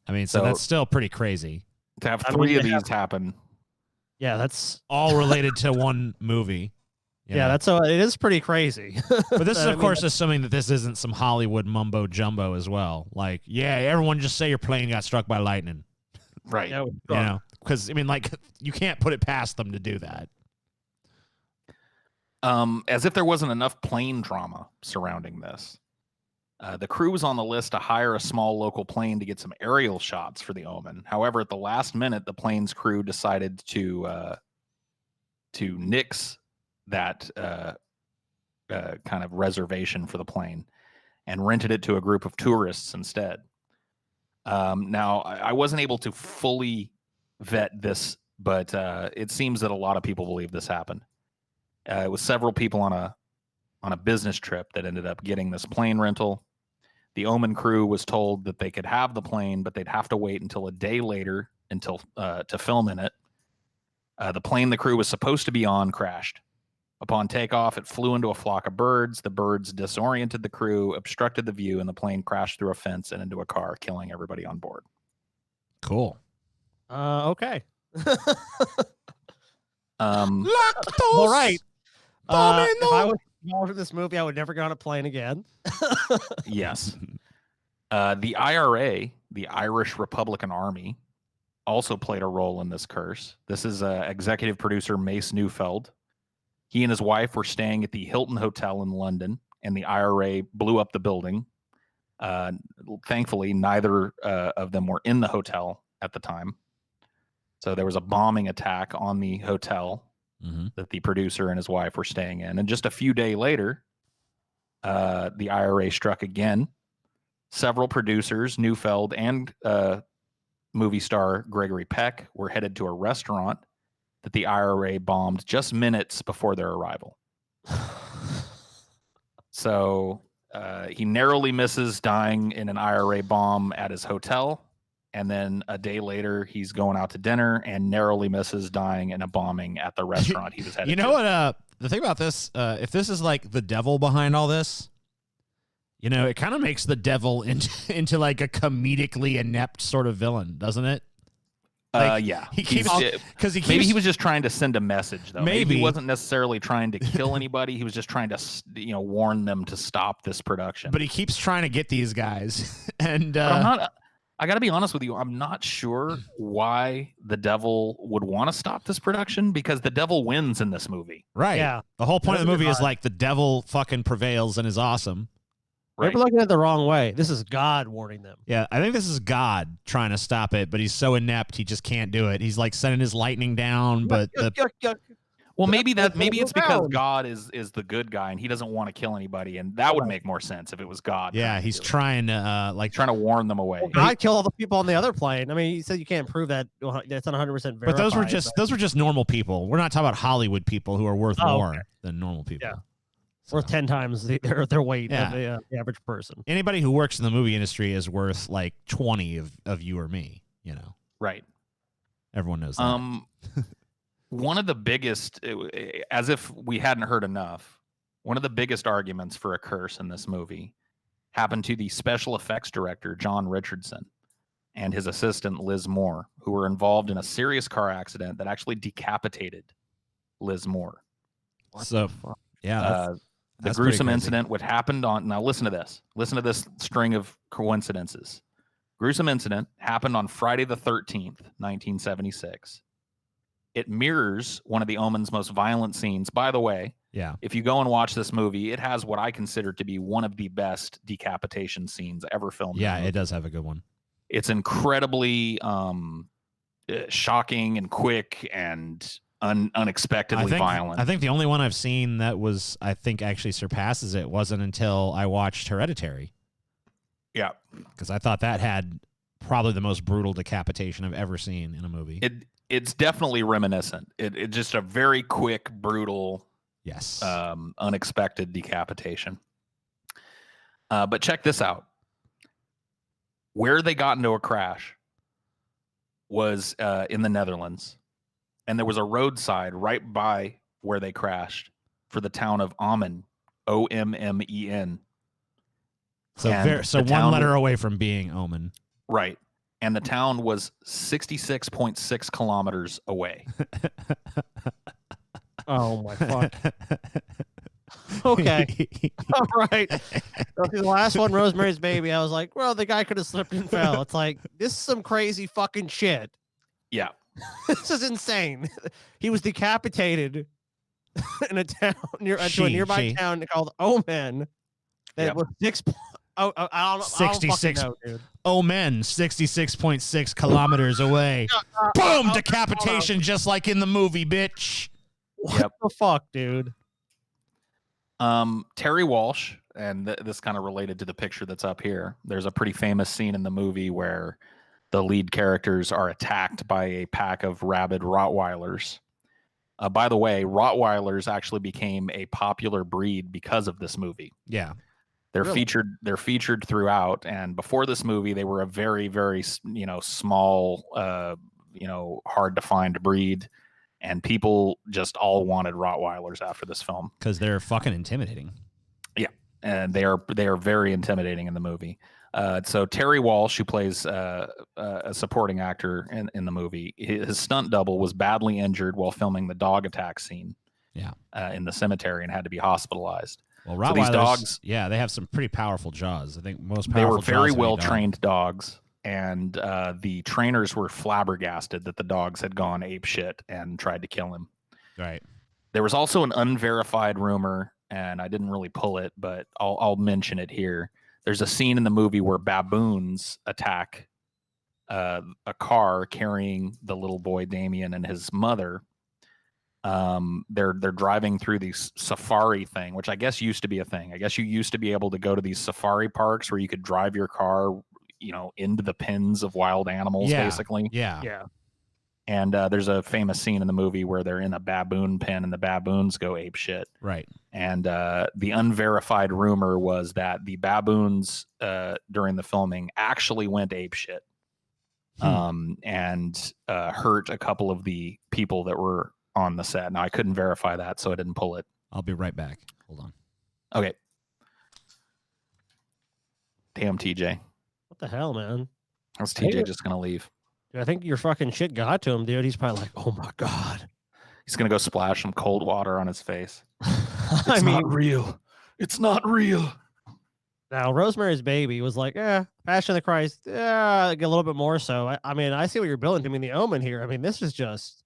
I mean, so that's still pretty crazy. To have 3 of these happen. Yeah, that's all related to one movie. Yeah, it is pretty crazy. But this is, of course, assuming that this isn't some Hollywood mumbo jumbo as well. Like, yeah, everyone just say your plane got struck by lightning. Right. You know, because I mean, like, you can't put it past them to do that. As if there wasn't enough plane drama surrounding this, the crew was on the list to hire a small local plane to get some aerial shots for the Omen. However, at the last minute, the plane's crew decided to nix that kind of reservation for the plane and rented it to a group of tourists instead. Now, I wasn't able to fully vet this, but it seems that a lot of people believe this happened. It was several people on a business trip that ended up getting this plane rental. The Omen crew was told that they could have the plane, but they'd have to wait until a day later to film in it. The plane the crew was supposed to be on crashed. Upon takeoff, it flew into a flock of birds. The birds disoriented the crew, obstructed the view, and the plane crashed through a fence and into a car, killing everybody on board. Cool. Okay. All right. If I was involved in this movie, I would never go on a plane again. Yes. The IRA, the Irish Republican Army, also played a role in this curse. This is executive producer Mace Neufeld. He and his wife were staying at the Hilton Hotel in London, and the IRA blew up the building. Thankfully, neither of them were in the hotel at the time. So there was a bombing attack on the hotel that the producer and his wife were staying in. And just a few days later, the IRA struck again. Several producers, Neufeld and movie star Gregory Peck, were headed to a restaurant that the IRA bombed just minutes before their arrival. So he narrowly misses dying in an IRA bomb at his hotel. And then a day later, he's going out to dinner and narrowly misses dying in a bombing at the restaurant he was headed to. You know what? The thing about this, if this is like the devil behind all this, you know, it kind of makes the devil into like a comedically inept sort of villain, doesn't it? Like, yeah. He keeps because maybe he was just trying to send a message, though. Maybe he wasn't necessarily trying to kill anybody. He was just trying to, warn them to stop this production. But he keeps trying to get these guys, and I got to be honest with you. I'm not sure why the devil would want to stop this production, because the devil wins in this movie. Right. Yeah. The whole point of the movie is like the devil fucking prevails and is awesome. Right. We're looking at it the wrong way. This is God warning them. Yeah, I think this is God trying to stop it, but he's so inept he just can't do it. He's like sending his lightning down, but Well, maybe it's because God is the good guy and he doesn't want to kill anybody, and that would make more sense if it was God. Yeah, he's trying to trying to warn them away. Well, God killed all the people on the other plane. I mean, you said you can't prove that. That's not 100% verified. But those were just normal people. We're not talking about Hollywood people who are worth more than normal people. Yeah. Worth 10 times their weight of the average person. Anybody who works in the movie industry is worth like 20 of you or me, you know. Right. Everyone knows that. One of the biggest, as if we hadn't heard enough, one of the biggest arguments for a curse in this movie happened to the special effects director, John Richardson, and his assistant, Liz Moore, who were involved in a serious car accident that actually decapitated Liz Moore. The gruesome incident would happen on, now listen to this string of coincidences. Gruesome incident happened on Friday the 13th, 1976. It mirrors one of the Omen's most violent scenes. By the way, if you go and watch this movie, it has what I consider to be one of the best decapitation scenes ever filmed. Yeah, it does have a good one. It's incredibly shocking and quick and unexpectedly violent. I think the only one I've seen that was, I think, actually surpasses it wasn't until I watched Hereditary. Yeah. Because I thought that had probably the most brutal decapitation I've ever seen in a movie. It's definitely reminiscent. It's just a very quick, brutal, unexpected decapitation. But check this out. Where they got into a crash was in the Netherlands. And there was a roadside right by where they crashed for the town of Omen, Ommen. So one letter away from being Omen. Right. And the town was 66.6 kilometers away. Oh, my fuck. Okay. All right. The last one, Rosemary's Baby, I was like, well, the guy could have slipped and fell. It's like, this is some crazy fucking shit. Yeah. This is insane. He was decapitated in a town to a nearby town called Omen. That was 66. Omen, 66.6 kilometers away. Boom! Decapitation, just like in the movie, bitch. What the fuck, dude? Terry Walsh, and this kind of related to the picture that's up here. There's a pretty famous scene in the movie where the lead characters are attacked by a pack of rabid Rottweilers. By the way, Rottweilers actually became a popular breed because of this movie. Yeah. They're featured throughout, and before this movie, they were a very, very, small, hard to find breed, and people just all wanted Rottweilers after this film because they're fucking intimidating. Yeah, and they are very intimidating in the movie. So Terry Walsh, who plays a supporting actor in the movie, his stunt double was badly injured while filming the dog attack scene. Yeah, in the cemetery and had to be hospitalized. Well, Rottweilers, these dogs, they have some pretty powerful jaws. I think most powerful. They were very well trained dogs, and the trainers were flabbergasted that the dogs had gone apeshit and tried to kill him. Right. There was also an unverified rumor, and I didn't really pull it, but I'll mention it here. There's a scene in the movie where baboons attack a car carrying the little boy Damien and his mother. They're driving through these safari thing, which I guess used to be a thing. I guess you used to be able to go to these safari parks where you could drive your car, into the pens of wild animals, basically. Yeah. And there's a famous scene in the movie where they're in a baboon pen and the baboons go ape shit. Right. And the unverified rumor was that the baboons during the filming actually went ape shit and hurt a couple of the people that were on the set. Now, I couldn't verify that, so I didn't pull it. I'll be right back. Hold on. Okay. Damn, TJ. What the hell, man? How's TJ just going to leave? Dude, I think your fucking shit got to him, dude. He's probably like, oh, my God. He's going to go splash some cold water on his face. It's not real. It's not real. Now, Rosemary's Baby was like, Passion of the Christ, a little bit more so. I mean, I see what you're building to me in the Omen here. I mean, this is just...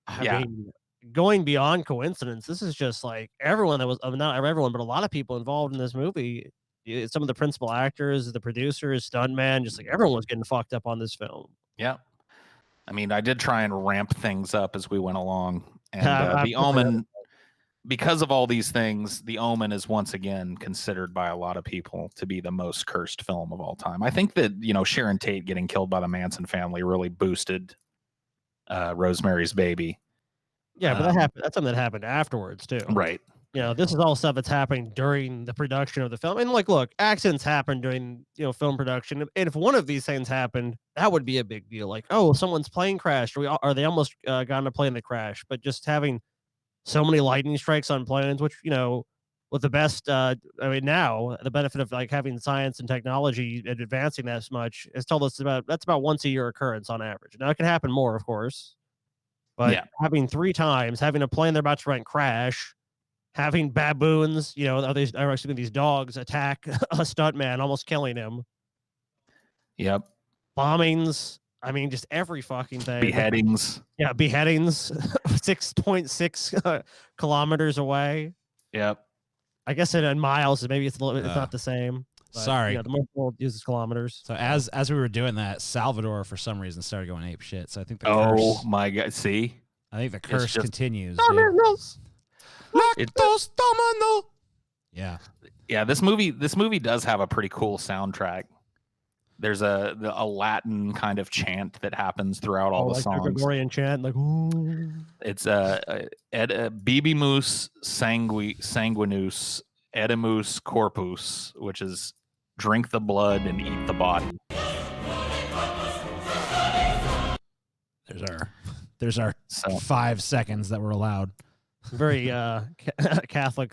I mean, going beyond coincidence, this is just like everyone that was, not everyone, but a lot of people involved in this movie. Some of the principal actors, the producers, stuntman, just like everyone was getting fucked up on this film. Yeah. I mean, I did try and ramp things up as we went along. And The Omen, because of all these things, The Omen is once again considered by a lot of people to be the most cursed film of all time. I think that, Sharon Tate getting killed by the Manson family really boosted Rosemary's Baby. Yeah, but that's something that happened afterwards too. Right. This is all stuff that's happening during the production of the film. And look, accidents happen during, film production. And if one of these things happened, that would be a big deal. Like, oh, someone's plane crashed, or they almost got in a plane that crashed. But just having so many lightning strikes on planes, which, with the best, now the benefit of having science and technology and advancing that much has told us that's about once a year occurrence on average. Now it can happen more, of course, but having 3 times, having a plane they're about to rent crash, having baboons, these dogs attack a stuntman, almost killing him. Yep. Bombings. I mean, just every fucking thing. Beheadings. Yeah, beheadings. 6.6 kilometers away. Yep. I guess in miles, maybe it's not the same. But, sorry. the most world uses kilometers. So as we were doing that, Salvador for some reason started going ape shit. So I think the curse. My God! See, I think the curse continues. Yeah. Yeah. This movie does have a pretty cool soundtrack. There's a Latin kind of chant that happens throughout all the songs. Gregorian chant, ooh. It's Bibimus sanguinus edimus corpus, which is drink the blood and eat the body. There's our 5 seconds that were allowed. Very Catholic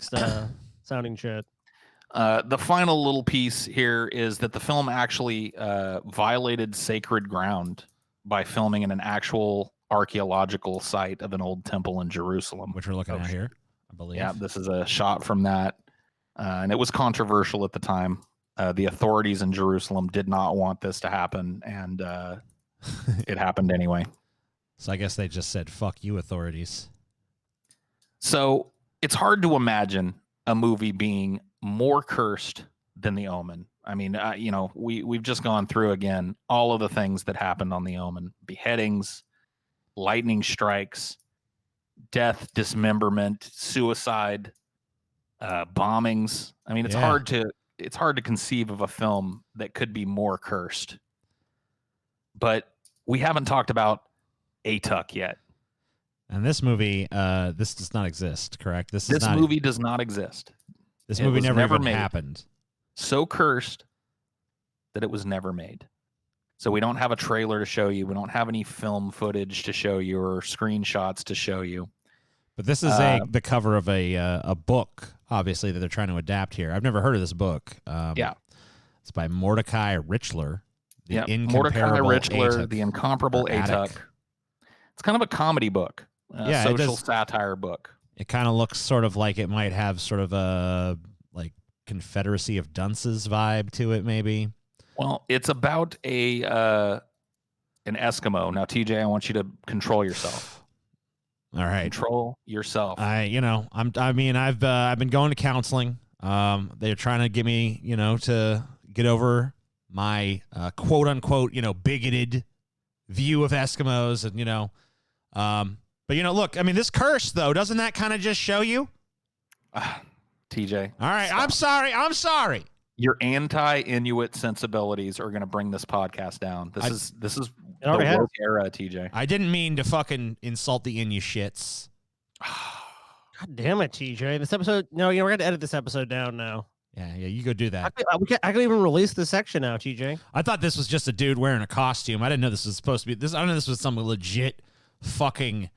sounding shit. The final little piece here is that the film actually violated sacred ground by filming in an actual archaeological site of an old temple in Jerusalem, which we're looking at here, I believe. Yeah, this is a shot from that, and it was controversial at the time. The authorities in Jerusalem did not want this to happen, and it happened anyway. So I guess they just said, "Fuck you, authorities." So it's hard to imagine a movie being more cursed than The Omen. I mean, we've just gone through again all of the things that happened on The Omen: beheadings, lightning strikes, death, dismemberment, suicide, bombings. I mean, it's hard to conceive of a film that could be more cursed. But we haven't talked about Atuk yet. And this movie, this does not exist, correct? This movie does not exist. This movie never even happened. So cursed that it was never made. So we don't have a trailer to show you. We don't have any film footage to show you or screenshots to show you. But this is the cover of a book, obviously, that they're trying to adapt here. I've never heard of this book. It's by Mordecai Richler. Mordecai Richler, The Incomparable Atuk. It's kind of a comedy book. Social satire book. It kind of looks sort of like it might have sort of a Confederacy of Dunces vibe to it, maybe. Well, it's about an Eskimo. Now, TJ, I want you to control yourself. All right, control yourself. I've been going to counseling. They're trying to get me, to get over my quote unquote, bigoted view of Eskimos, and but look, I mean, this curse though, doesn't that kind of just show you? TJ. All right, stop. I'm sorry. Your anti-Inuit sensibilities are going to bring this podcast down. This is the woke era, TJ. I didn't mean to fucking insult the Inuit shits. God damn it, TJ. This episode, no, we're going to edit this episode down now. Yeah, you go do that. I can even release this section now, TJ. I thought this was just a dude wearing a costume. I didn't know this was supposed to be this. I don't know this was some legit fucking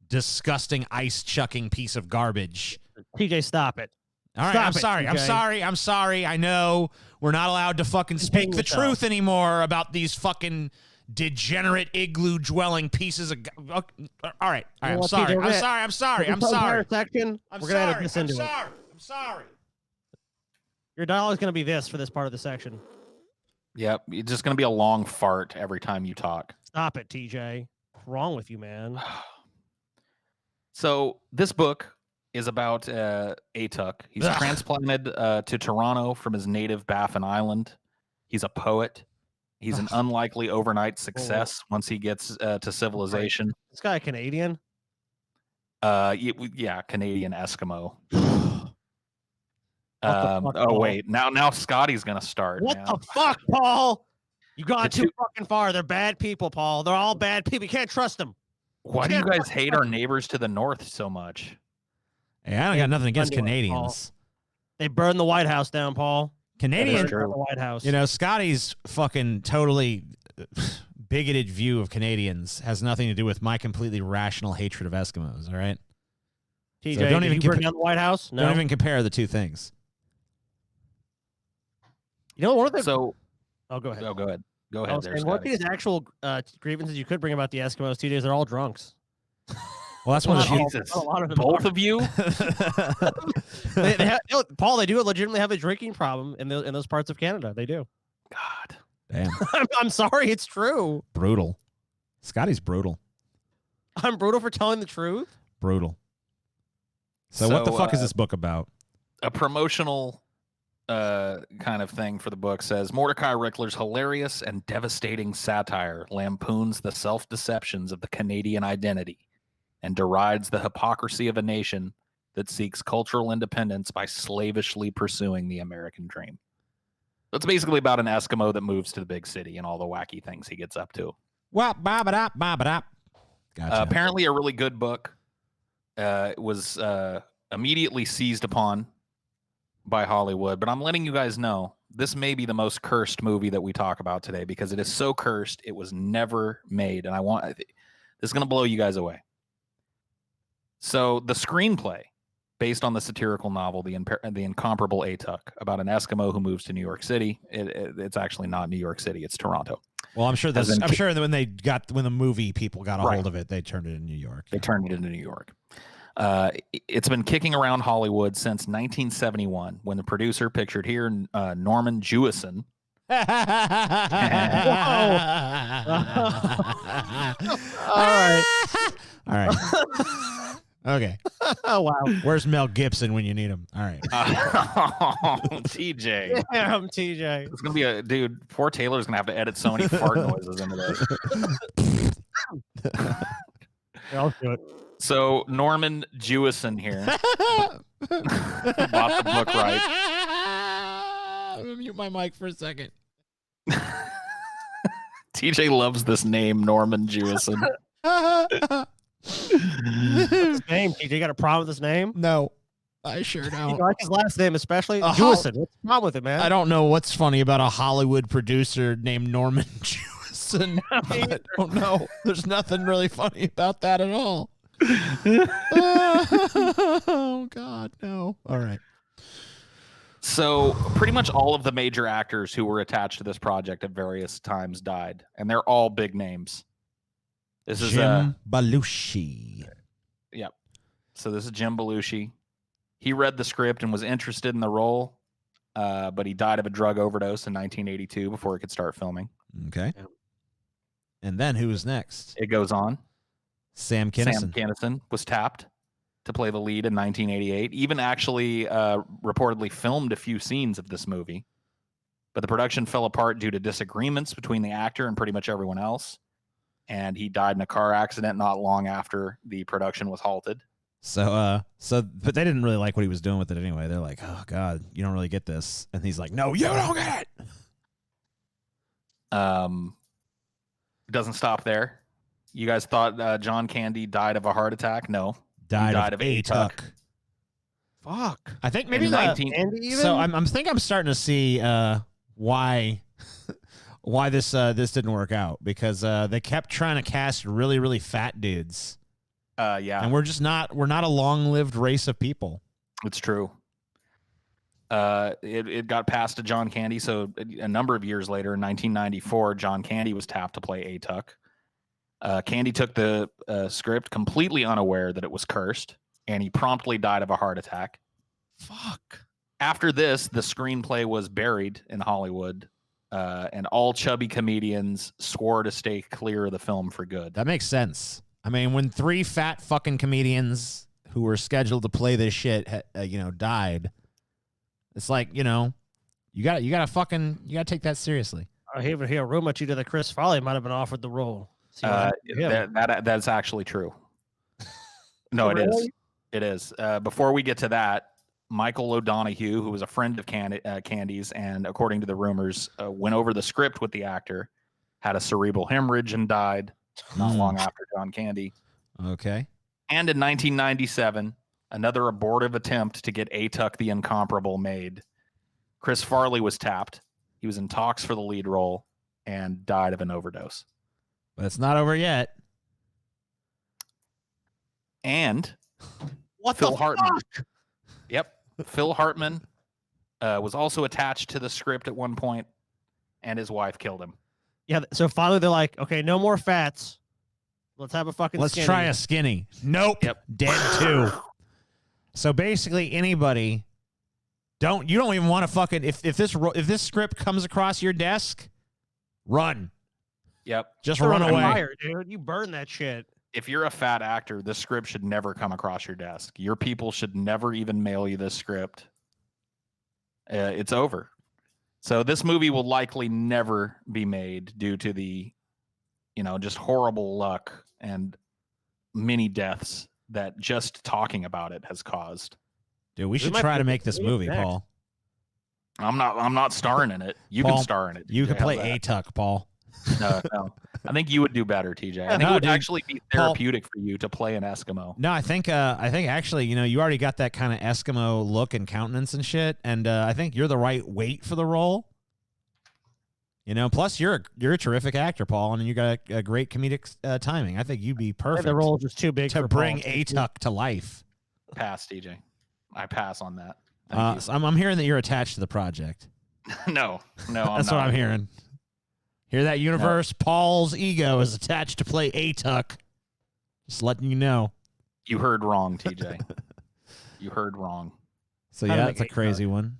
disgusting ice chucking piece of garbage. TJ, stop it. All right, I'm sorry. I'm sorry. I know we're not allowed to fucking speak the truth anymore about these fucking degenerate igloo dwelling pieces of. All right. I'm sorry. I'm sorry. Section. We're gonna edit this into it. I'm sorry. Your dialogue is gonna be this for this part of the section. Yep, it's just gonna be a long fart every time you talk. Stop it, TJ. What's wrong with you, man? So this book is about Atuk. He's transplanted to Toronto from his native Baffin Island. He's a poet. He's an unlikely overnight success once he gets to civilization. This guy Canadian? Yeah, Canadian Eskimo. Fuck, Paul? Wait, now Scotty's gonna start. What man. the fuck, Paul? You gone too fucking far. They're bad people, Paul. They're all bad people. You can't trust them. Why do you guys hate our neighbors to the north so much? Hey, I don't got nothing against Canadians. They burned the White House down, Paul. Canadians, the White House. You know, Scotty's fucking totally bigoted view of Canadians has nothing to do with my completely rational hatred of Eskimos. All right, TJ, so don't even burn down the White House. No, don't even compare the two things. You know, one of the Oh, go ahead. Oh, go ahead. Go ahead. And one of his actual grievances you could bring about the Eskimos, TJ, they're all drunks. Well, that's one Jesus. A lot of them both of you. Paul, they do legitimately have a drinking problem in those parts of Canada. They do. God damn. I'm sorry, it's true. Brutal. Scotty's brutal. I'm brutal for telling the truth. Brutal. So what the fuck is this book about? A promotional kind of thing for the book says Mordecai Rickler's hilarious and devastating satire lampoons the self-deceptions of the Canadian identity and derides the hypocrisy of a nation that seeks cultural independence by slavishly pursuing the American dream. It's basically about an Eskimo that moves to the big city and all the wacky things he gets up to. Gotcha. Apparently a really good book. It was immediately seized upon by Hollywood, but I'm letting you guys know this may be the most cursed movie that we talk about today because it is so cursed it was never made, and this is going to blow you guys away. So the screenplay, based on the satirical novel The Incomparable Atuk, about an Eskimo who moves to New York City. It's actually not New York City; it's Toronto. Well, I'm sure that when the movie people got a hold of it, they turned it in New York. They turned it into New York. It's been kicking around Hollywood since 1971 when the producer pictured here Norman Jewison. All right. Okay. Oh, wow. Where's Mel Gibson when you need him? All right. TJ. Damn, TJ. It's going to be poor Taylor's going to have to edit so many fart noises into this. I'll do it. So Norman Jewison here bought the book right. I'm going to mute my mic for a second. TJ loves this name, Norman Jewison. His name, TJ. You got a problem with his name? No, I sure don't. You like his last name, especially Jewison. What's the problem with it, man? I don't know what's funny about a Hollywood producer named Norman Jewison. I don't know. There's nothing really funny about that at all. Oh God, no. All right. So pretty much all of the major actors who were attached to this project at various times died, and they're all big names. This is Jim Belushi. Yep. So this is Jim Belushi. He read the script and was interested in the role, but he died of a drug overdose in 1982 before he could start filming. Okay. Yep. And then who was next? It goes on. Sam Kinison. Sam Kinison was tapped to play the lead in 1988. Even actually reportedly filmed a few scenes of this movie, but the production fell apart due to disagreements between the actor and pretty much everyone else. And he died in a car accident not long after the production was halted. But they didn't really like what he was doing with it anyway. They're like, "Oh God, you don't really get this," and he's like, "No, you don't get it." It doesn't stop there. You guys thought John Candy died of a heart attack? No, died of Atuk. Fuck. I think maybe Candy even? So I'm starting to see why this didn't work out, because they kept trying to cast really, really fat dudes. Yeah. And we're not a long-lived race of people. It's true. It got passed to John Candy, so a number of years later, in 1994, John Candy was tapped to play Atuk. Candy took the script completely unaware that it was cursed, and he promptly died of a heart attack. Fuck. After this, the screenplay was buried in Hollywood, and all chubby comedians swore to stay clear of the film for good. That makes sense. I mean, when 3 fat fucking comedians who were scheduled to play this shit, died, it's like, you gotta take that seriously. I hear a rumor to you that Chris Farley might have been offered the role. That's actually true. No, it is. It is. Before we get to that, Michael O'Donoghue, who was a friend of Candy's, and according to the rumors, went over the script with the actor, had a cerebral hemorrhage and died not long after John Candy. Okay. And in 1997, another abortive attempt to get Atuk the Incomparable made. Chris Farley was tapped. He was in talks for the lead role and died of an overdose. But it's not over yet. And Phil Hartman. Yep. Phil Hartman was also attached to the script at one point, and his wife killed him. Yeah. So finally, they're like, okay, no more fats. Let's have a fucking. Let's try a skinny. Nope. Yep. Dead too. So basically, anybody you don't even want to fucking if this script comes across your desk, run. Yep. Just run away. Fire, dude. You burn that shit. If you're a fat actor, this script should never come across your desk. Your people should never even mail you this script. It's over. So this movie will likely never be made due to the, just horrible luck and many deaths that just talking about it has caused. Dude, we should try to make this movie, Paul. I'm not starring in it. You Paul, can star in it. You can play Atuk, Paul. No. I think you would do better, TJ. I think it would actually be therapeutic for you to play an Eskimo. No, I think actually, you already got that kind of Eskimo look and countenance and shit, and I think you're the right weight for the role. Plus you're a terrific actor, Paul, and you got a great comedic timing. I think you'd be perfect. The role is too big to bring Atuk to life. Pass, TJ. I pass on that. So I'm hearing that you're attached to the project. No, that's what I'm hearing. Hear that, universe? No. Paul's ego is attached to play Atuk. Just letting you know. You heard wrong, TJ. You heard wrong. So yeah, that's a crazy one.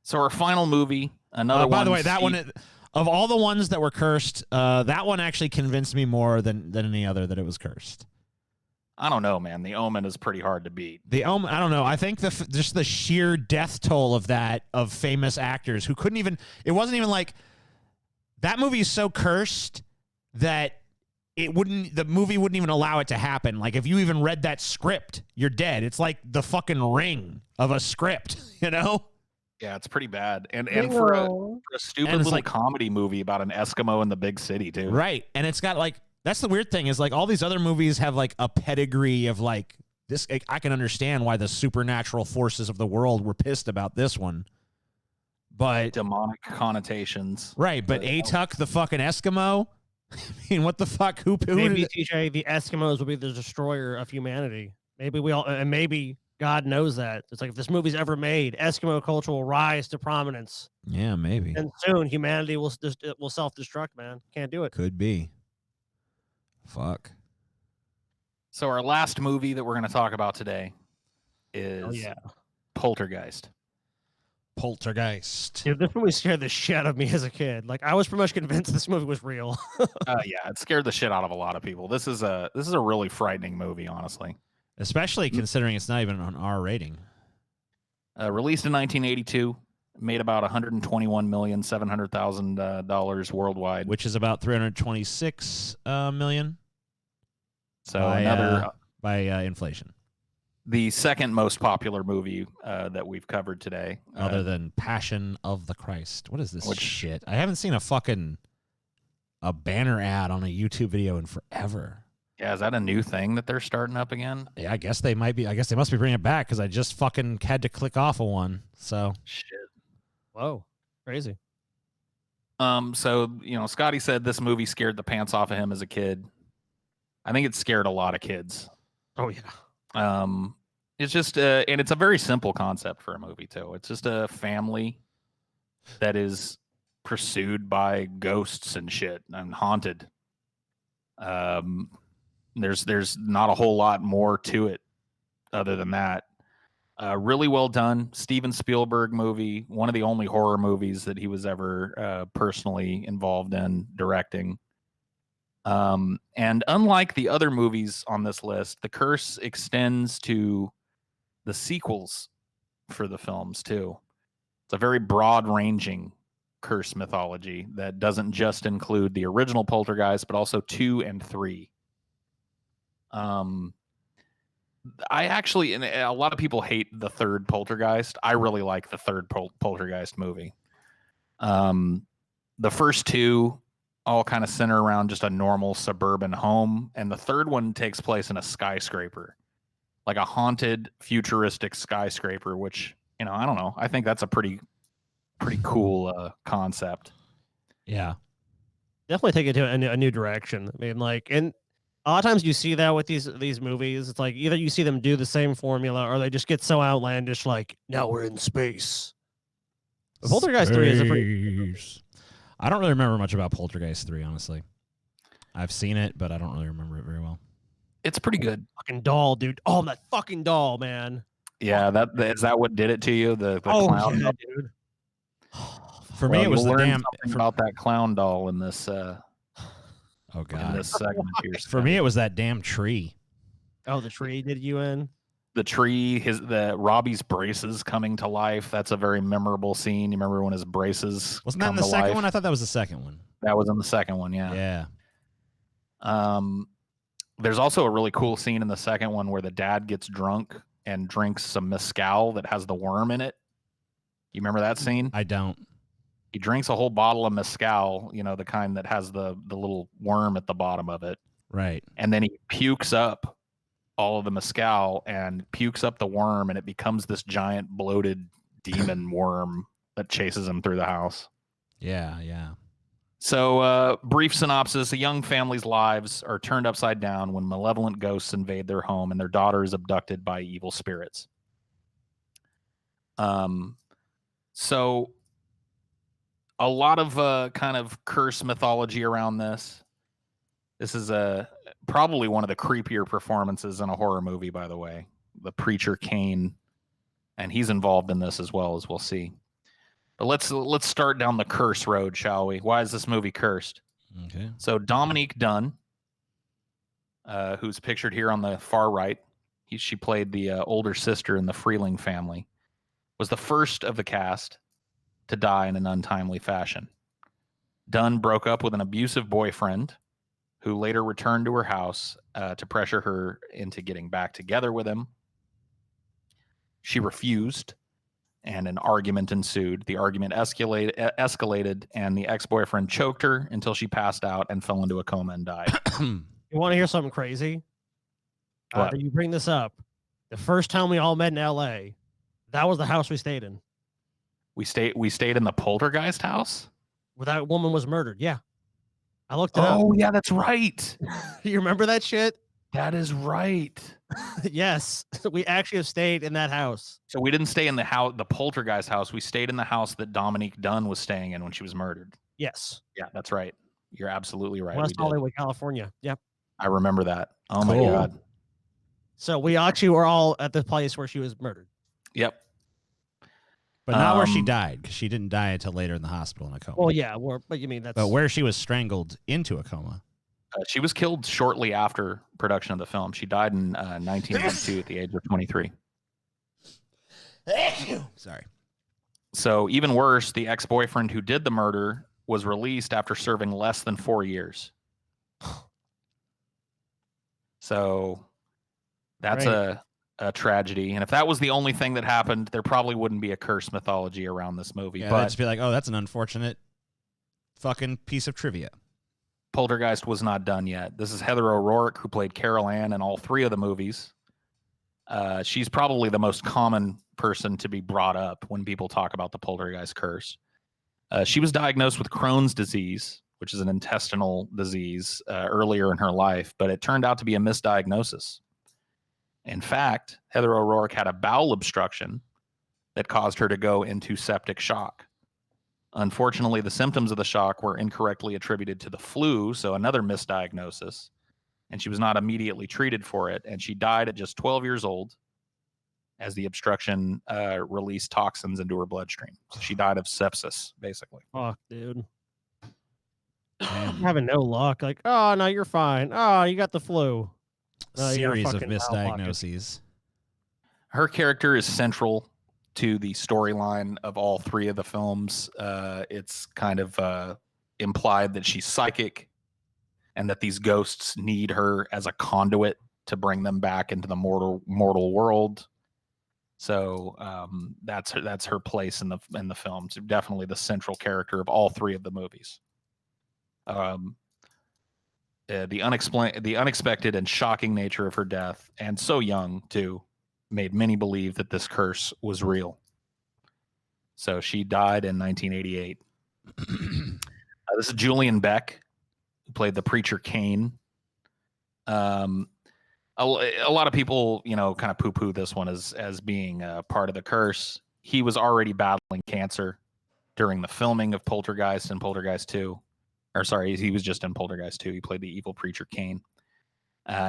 So our final movie, another one. By the way, that one, of all the ones that were cursed, that one actually convinced me more than any other that it was cursed. I don't know, man. The Omen is pretty hard to beat. The Omen, I don't know. I think just the sheer death toll of famous actors who couldn't even. It wasn't even like. That movie is so cursed that the movie wouldn't even allow it to happen. Like, if you even read that script, you're dead. It's like the fucking Ring of a script, Yeah, it's pretty bad. And for a stupid little comedy movie about an Eskimo in the big city, too. Right. And it's got, that's the weird thing is, all these other movies have, a pedigree of, this. I can understand why the supernatural forces of the world were pissed about this one. But demonic connotations, right? But Atuk, the fucking Eskimo. I mean, what the fuck? Who maybe TJ, the Eskimos will be the destroyer of humanity. Maybe and maybe God knows that. It's like if this movie's ever made, Eskimo culture will rise to prominence. Yeah, maybe. And soon humanity will self-destruct. Man, can't do it. Could be. Fuck. So our last movie that we're going to talk about today is Poltergeist. Poltergeist. Dude, this movie scared the shit out of me as a kid. I was pretty much convinced this movie was real. Yeah, it scared the shit out of a lot of people. This is a really frightening movie, honestly. Especially considering it's not even an R rating. Released in 1982, made about $121,700,000 worldwide, which is about $326 million. So by inflation. The second most popular movie that we've covered today. Other than Passion of the Christ. What is this shit? I haven't seen a banner ad on a YouTube video in forever. Yeah, is that a new thing that they're starting up again? Yeah, I guess they might be. I guess they must be bringing it back because I just fucking had to click off of one. So shit. Whoa, crazy. So Scotty said this movie scared the pants off of him as a kid. I think it scared a lot of kids. Oh yeah. It's just and it's a very simple concept for a movie too. It's just a family that is pursued by ghosts and shit and haunted. There's not a whole lot more to it other than that. Really well done. Steven Spielberg movie, one of the only horror movies that he was ever personally involved in directing. And unlike the other movies on this list, the curse extends to the sequels for the films too. It's a very broad-ranging curse mythology that doesn't just include the original Poltergeist, but also 2 and 3. I actually, and a lot of people hate the third Poltergeist. I really like the third Poltergeist movie. The first two all kind of center around just a normal suburban home, and the third one takes place in a skyscraper, like a haunted, futuristic skyscraper. Which, you know, I don't know. I think that's a pretty cool concept. Yeah, definitely take it to a new direction. I mean, like, and a lot of times you see that with these movies. It's like either you see them do the same formula, or they just get so outlandish. Like, now we're in space. But Poltergeist 3 is a pretty. I don't really remember much about Poltergeist 3, honestly. I've seen it, but I don't really remember it very well. It's pretty good. Fucking doll, dude. Oh, that fucking doll, man. Yeah, is that what did it to you? The clown yeah, doll? dude. For me, it was the damn something about that clown doll in this. Oh god, in this segment here. For me, it was that damn tree. Oh, the tree did you in? The tree, Robbie's braces coming to life. That's a very memorable scene. You remember when his braces wasn't that in the second one? I thought that was the second one. That was in the second one, yeah. Yeah. There's also a really cool scene in the second one where the dad gets drunk and drinks some mezcal that has the worm in it. You remember that scene? I don't. He drinks a whole bottle of mezcal, you know, the kind that has the little worm at the bottom of it. Right. And then he pukes up all of the mezcal and pukes up the worm, and it becomes this giant bloated demon worm that chases him through the house. Yeah, yeah. So, brief synopsis: a young family's lives are turned upside down when malevolent ghosts invade their home and their daughter is abducted by evil spirits. So a lot of kind of curse mythology around this. This is probably one of the creepier performances in a horror movie, by the way. The preacher Cain, and he's involved in this as well, as we'll see. But let's start down the curse road, shall we? Why is this movie cursed? Okay. So Dominique Dunne, who's pictured here on the far right, she played the older sister in the Freeling family, was the first of the cast to die in an untimely fashion. Dunne broke up with an abusive boyfriend who later returned to her house to pressure her into getting back together with him. She refused, and an argument ensued. The argument escalated, and the ex-boyfriend choked her until she passed out and fell into a coma and died. You want to hear something crazy? What? You bring this up. The first time we all met in L.A., that was the house we stayed in. We stayed in the Poltergeist house? Where that woman was murdered, yeah. I looked it up. Oh, yeah, that's right. You remember that shit? That is right. Yes, we actually have stayed in that house. So we didn't stay in the Poltergeist house. We stayed in the house that Dominique Dunne was staying in when she was murdered. Yes. Yeah, that's right. You're absolutely right. West Hollywood, California. Yep. I remember that. Oh, cool. my God. So we actually were all at the place where she was murdered. Yep. But not where she died, because she didn't die until later in the hospital in a coma. Well, yeah, but you mean that's... But where she was strangled into a coma. She was killed shortly after production of the film. She died in 1992 at the age of 23. Sorry. So even worse, the ex-boyfriend who did the murder was released after serving less than 4 years. So that's a tragedy. And if that was the only thing that happened, there probably wouldn't be a curse mythology around this movie. Yeah, but I'd just be like, oh, that's an unfortunate fucking piece of trivia. Poltergeist was not done yet. This is Heather O'Rourke, who played Carol Ann in all three of the movies. She's probably the most common person to be brought up when people talk about the Poltergeist curse. She was diagnosed with Crohn's disease, which is an intestinal disease, earlier in her life, but it turned out to be a misdiagnosis. In fact, Heather O'Rourke had a bowel obstruction that caused her to go into septic shock. Unfortunately, the symptoms of the shock were incorrectly attributed to the flu, so another misdiagnosis, and she was not immediately treated for it, and she died at just 12 years old as the obstruction released toxins into her bloodstream. So she died of sepsis, basically. Fuck, dude. I'm having no luck. Like, oh, no, you're fine. Oh, you got the flu. Series of misdiagnoses. Her character is central to the storyline of all three of the films. It's kind of implied that she's psychic and that these ghosts need her as a conduit to bring them back into the mortal world. So that's her place in the film. So definitely the central character of all three of the movies. The unexpected and shocking nature of her death, and so young too, made many believe that this curse was real. So she died in 1988. This is Julian Beck, who played the preacher Cain. A lot of people, kind of poo-poo this one as being part of the curse. He was already battling cancer during the filming of Poltergeist and Poltergeist 2. Or sorry, he was just in Poltergeist 2. He played the evil preacher Cain.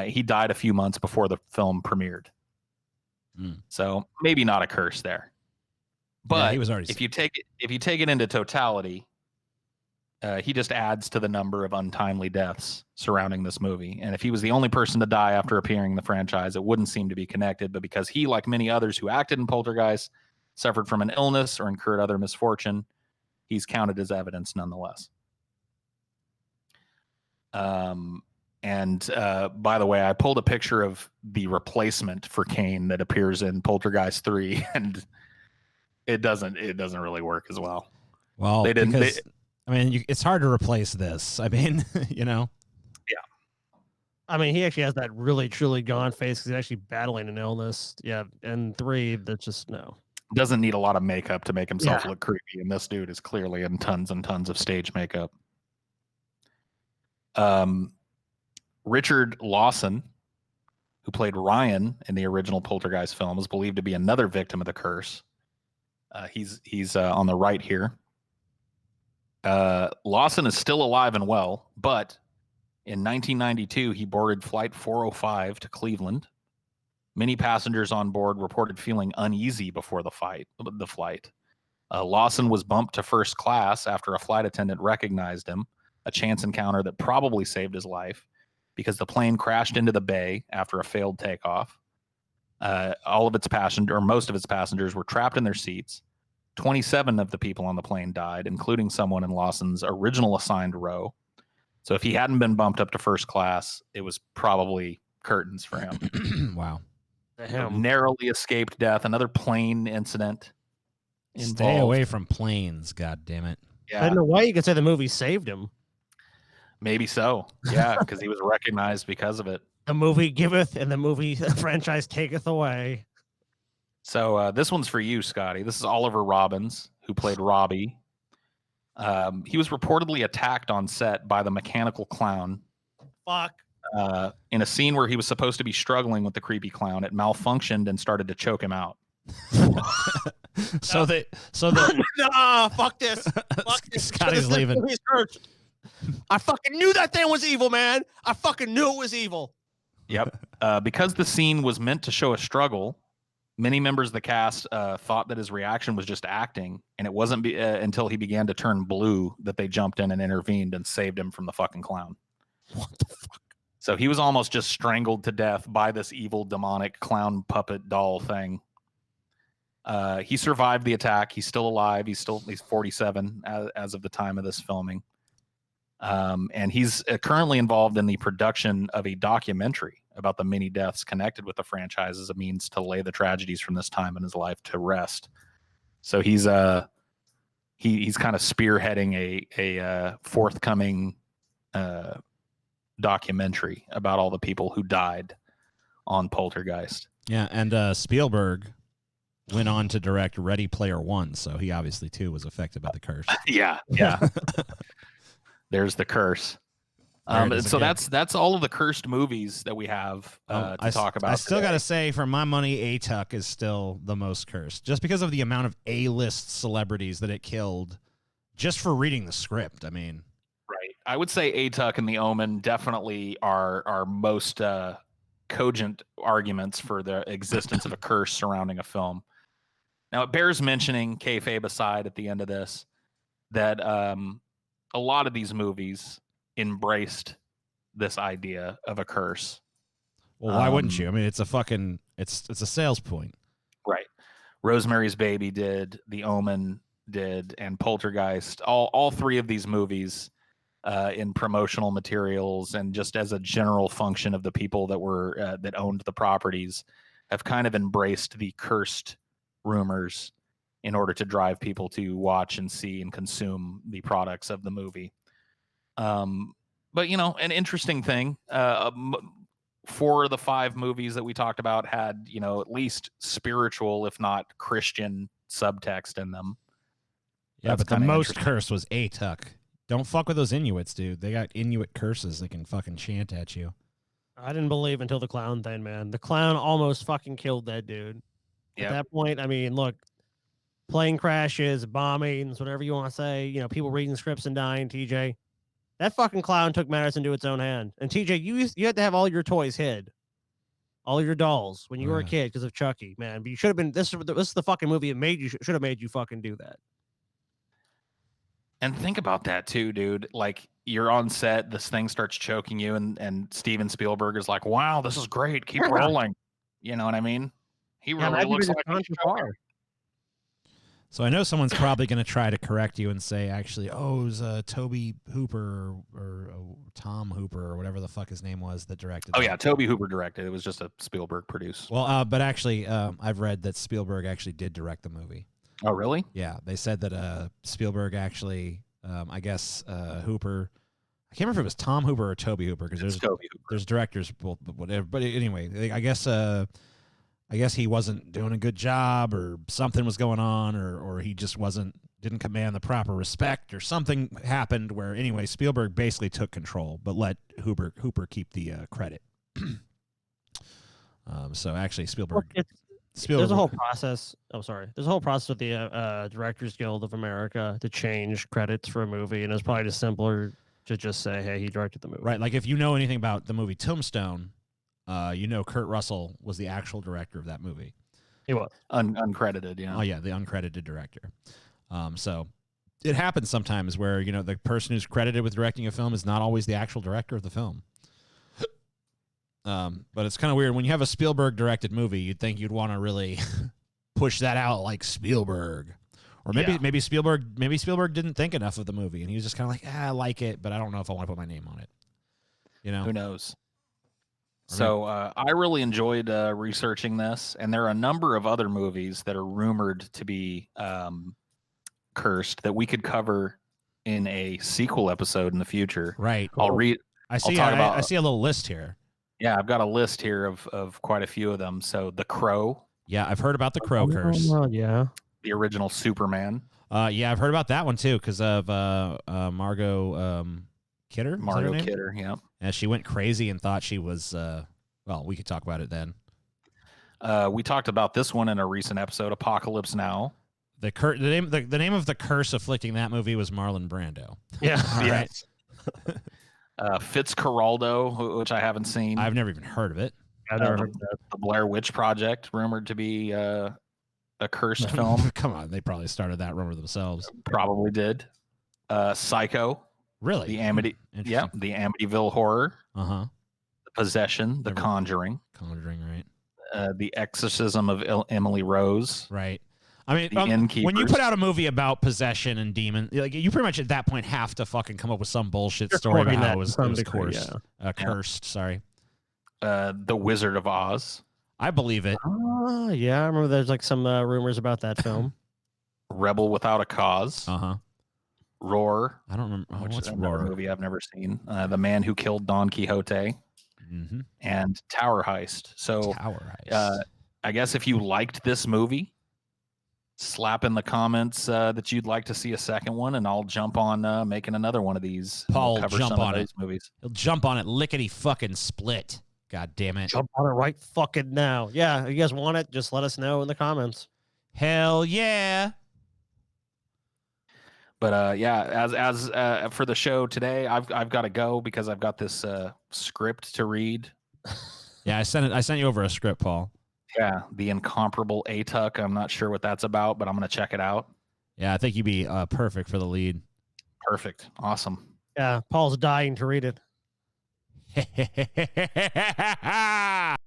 He died a few months before the film premiered. So maybe not a curse there. But he was already if you take it into totality, he just adds to the number of untimely deaths surrounding this movie. And if he was the only person to die after appearing in the franchise, it wouldn't seem to be connected. But because he, like many others who acted in Poltergeist, suffered from an illness or incurred other misfortune, he's counted as evidence nonetheless. And by the way, I pulled a picture of the replacement for Cain that appears in Poltergeist 3, and it doesn't really work as well. Well, they didn't. It's hard to replace this. I mean, Yeah. I mean, he actually has that really, truly gone face because he's actually battling an illness. Yeah. And 3, that's just no. Doesn't need a lot of makeup to make himself look creepy. And this dude is clearly in tons and tons of stage makeup. Richard Lawson, who played Ryan in the original Poltergeist film, is believed to be another victim of the curse. He's on the right here. Lawson is still alive and well, but in 1992, he boarded Flight 405 to Cleveland. Many passengers on board reported feeling uneasy before the flight. Lawson was bumped to first class after a flight attendant recognized him, a chance encounter that probably saved his life because the plane crashed into the bay after a failed takeoff. Most of its passengers were trapped in their seats. 27 of the people on the plane died, including someone in Lawson's original assigned row. So if he hadn't been bumped up to first class, it was probably curtains for him. Wow. Narrowly escaped death. Another plane incident involved. Stay away from planes, god damn it. Yeah. I don't know why you could say the movie saved him. Maybe so. Yeah, because he was recognized because of it. The movie giveth and the movie franchise taketh away. So this one's for you, Scotty. This is Oliver Robbins, who played Robbie. He was reportedly attacked on set by the mechanical clown. Fuck. In a scene where he was supposed to be struggling with the creepy clown, it malfunctioned and started to choke him out. So nah, fuck this. Fuck this. Scotty's leaving. I fucking knew that thing was evil, man. I fucking knew it was evil. Yep. Because the scene was meant to show a struggle, many members of the cast thought that his reaction was just acting, and it wasn't until he began to turn blue that they jumped in and intervened and saved him from the fucking clown. What the fuck? So he was almost just strangled to death by this evil demonic clown puppet doll thing. He survived the attack. He's still alive. He's 47 as of the time of this filming. And he's currently involved in the production of a documentary about the many deaths connected with the franchise as a means to lay the tragedies from this time in his life to rest. So he's kind of spearheading a forthcoming documentary about all the people who died on Poltergeist. Yeah, and Spielberg went on to direct Ready Player One, so he obviously too was affected by the curse. Yeah. There's the curse. So that's all of the cursed movies that we have to talk about. I still got to say, for my money, Atuk is still the most cursed, just because of the amount of A-list celebrities that it killed, just for reading the script. I mean, right? I would say Atuk and the Omen definitely are most cogent arguments for the existence of a curse surrounding a film. Now, it bears mentioning, kayfabe aside, at the end of this, that a lot of these movies embraced this idea of a curse. Well, why wouldn't you? I mean, it's a sales point. Right. Rosemary's Baby did, The Omen did, and Poltergeist. All three of these movies in promotional materials and just as a general function of the people that were that owned the properties, have kind of embraced the cursed rumors in order to drive people to watch and see and consume the products of the movie. But an interesting thing. 4 of the 5 movies that we talked about had at least spiritual, if not Christian, subtext in them. Yeah, but the most cursed was Atuk. Don't fuck with those Inuits, dude. They got Inuit curses they can fucking chant at you. I didn't believe until the clown thing, man. The clown almost fucking killed that dude. At that point, I mean, look, plane crashes, bombings, whatever you want to say, people reading scripts and dying, TJ. That fucking clown took matters into its own hand. And TJ, you had to have all your toys hid. All your dolls when you were a kid because of Chucky, man. But you should have been, this is the fucking movie that should have made you fucking do that. And think about that too, dude. Like, you're on set, this thing starts choking you, and Steven Spielberg is like, wow, this is great. Keep rolling. You know what I mean? He really looks like he's choking. So I know someone's probably going to try to correct you and say, actually, it was Toby Hooper or Tom Hooper or whatever the fuck his name was that directed it. Oh, yeah, Toby Hooper directed. It was just a Spielberg produce. Well, but actually, I've read that Spielberg actually did direct the movie. Oh, really? Yeah, they said that Spielberg actually, I guess Hooper, I can't remember if it was Tom Hooper or Toby Hooper because there's directors, both, but whatever. But anyway, I guess he wasn't doing a good job, or something was going on, or he just didn't command the proper respect, or something happened where anyway Spielberg basically took control, but let Hooper keep the credit. So actually Spielberg. There's a whole process. Oh, sorry. There's a whole process with the Directors Guild of America to change credits for a movie, and it's probably just simpler to just say, "Hey, he directed the movie." Right. Like if you know anything about the movie Tombstone, Kurt Russell was the actual director of that movie. He was uncredited. Yeah. Oh yeah, the uncredited director. So it happens sometimes where the person who's credited with directing a film is not always the actual director of the film. But it's kind of weird when you have a Spielberg directed movie. You'd think you'd want to really push that out like Spielberg, or maybe Spielberg didn't think enough of the movie and he was just kind of like, I like it, but I don't know if I want to put my name on it. Who knows? So I really enjoyed researching this, and there are a number of other movies that are rumored to be cursed that we could cover in a sequel episode in the future. Right. I'll read. I see a little list here. Yeah, I've got a list here of quite a few of them. So The Crow. Yeah, I've heard about the Crow curse. Yeah. The original Superman. Yeah, I've heard about that one too because of Margot Kidder. Margot Kidder, yeah. And she went crazy and thought she was. Well, we could talk about it then. We talked about this one in a recent episode, Apocalypse Now. The name of the curse afflicting that movie was Marlon Brando. Yeah. Yes. Fitzcarraldo, which I haven't seen. I've never even heard of it. I've never heard of that. The Blair Witch Project, rumored to be a cursed film. Come on, they probably started that rumor themselves. Probably did. Psycho. Really? The Amityville Horror. The Possession. The Conjuring. Conjuring, right? The Exorcism of Emily Rose. Right. I mean, when you put out a movie about possession and demon, like you pretty much at that point have to fucking come up with some bullshit story about how it was cursed. Cursed. Sorry. The Wizard of Oz. I believe it. Yeah, I remember there's like some rumors about that film. Rebel Without a Cause. Roar. I don't remember. What's Roar? Movie I've never seen. The Man Who Killed Don Quixote. And Tower Heist. So Tower Heist. I guess if you liked this movie, slap in the comments that you'd like to see a second one, and I'll jump on making another one of these. Paul, jump on it. Movies. He'll jump on it lickety fucking split. God damn it. Jump on it right fucking now. Yeah, if you guys want it, just let us know in the comments. Hell yeah. But as for the show today, I've got to go because I've got this script to read. Yeah, I sent you over a script, Paul. Yeah, The Incomparable Atuk. I'm not sure what that's about, but I'm going to check it out. Yeah, I think you'd be perfect for the lead. Perfect. Awesome. Yeah, Paul's dying to read it.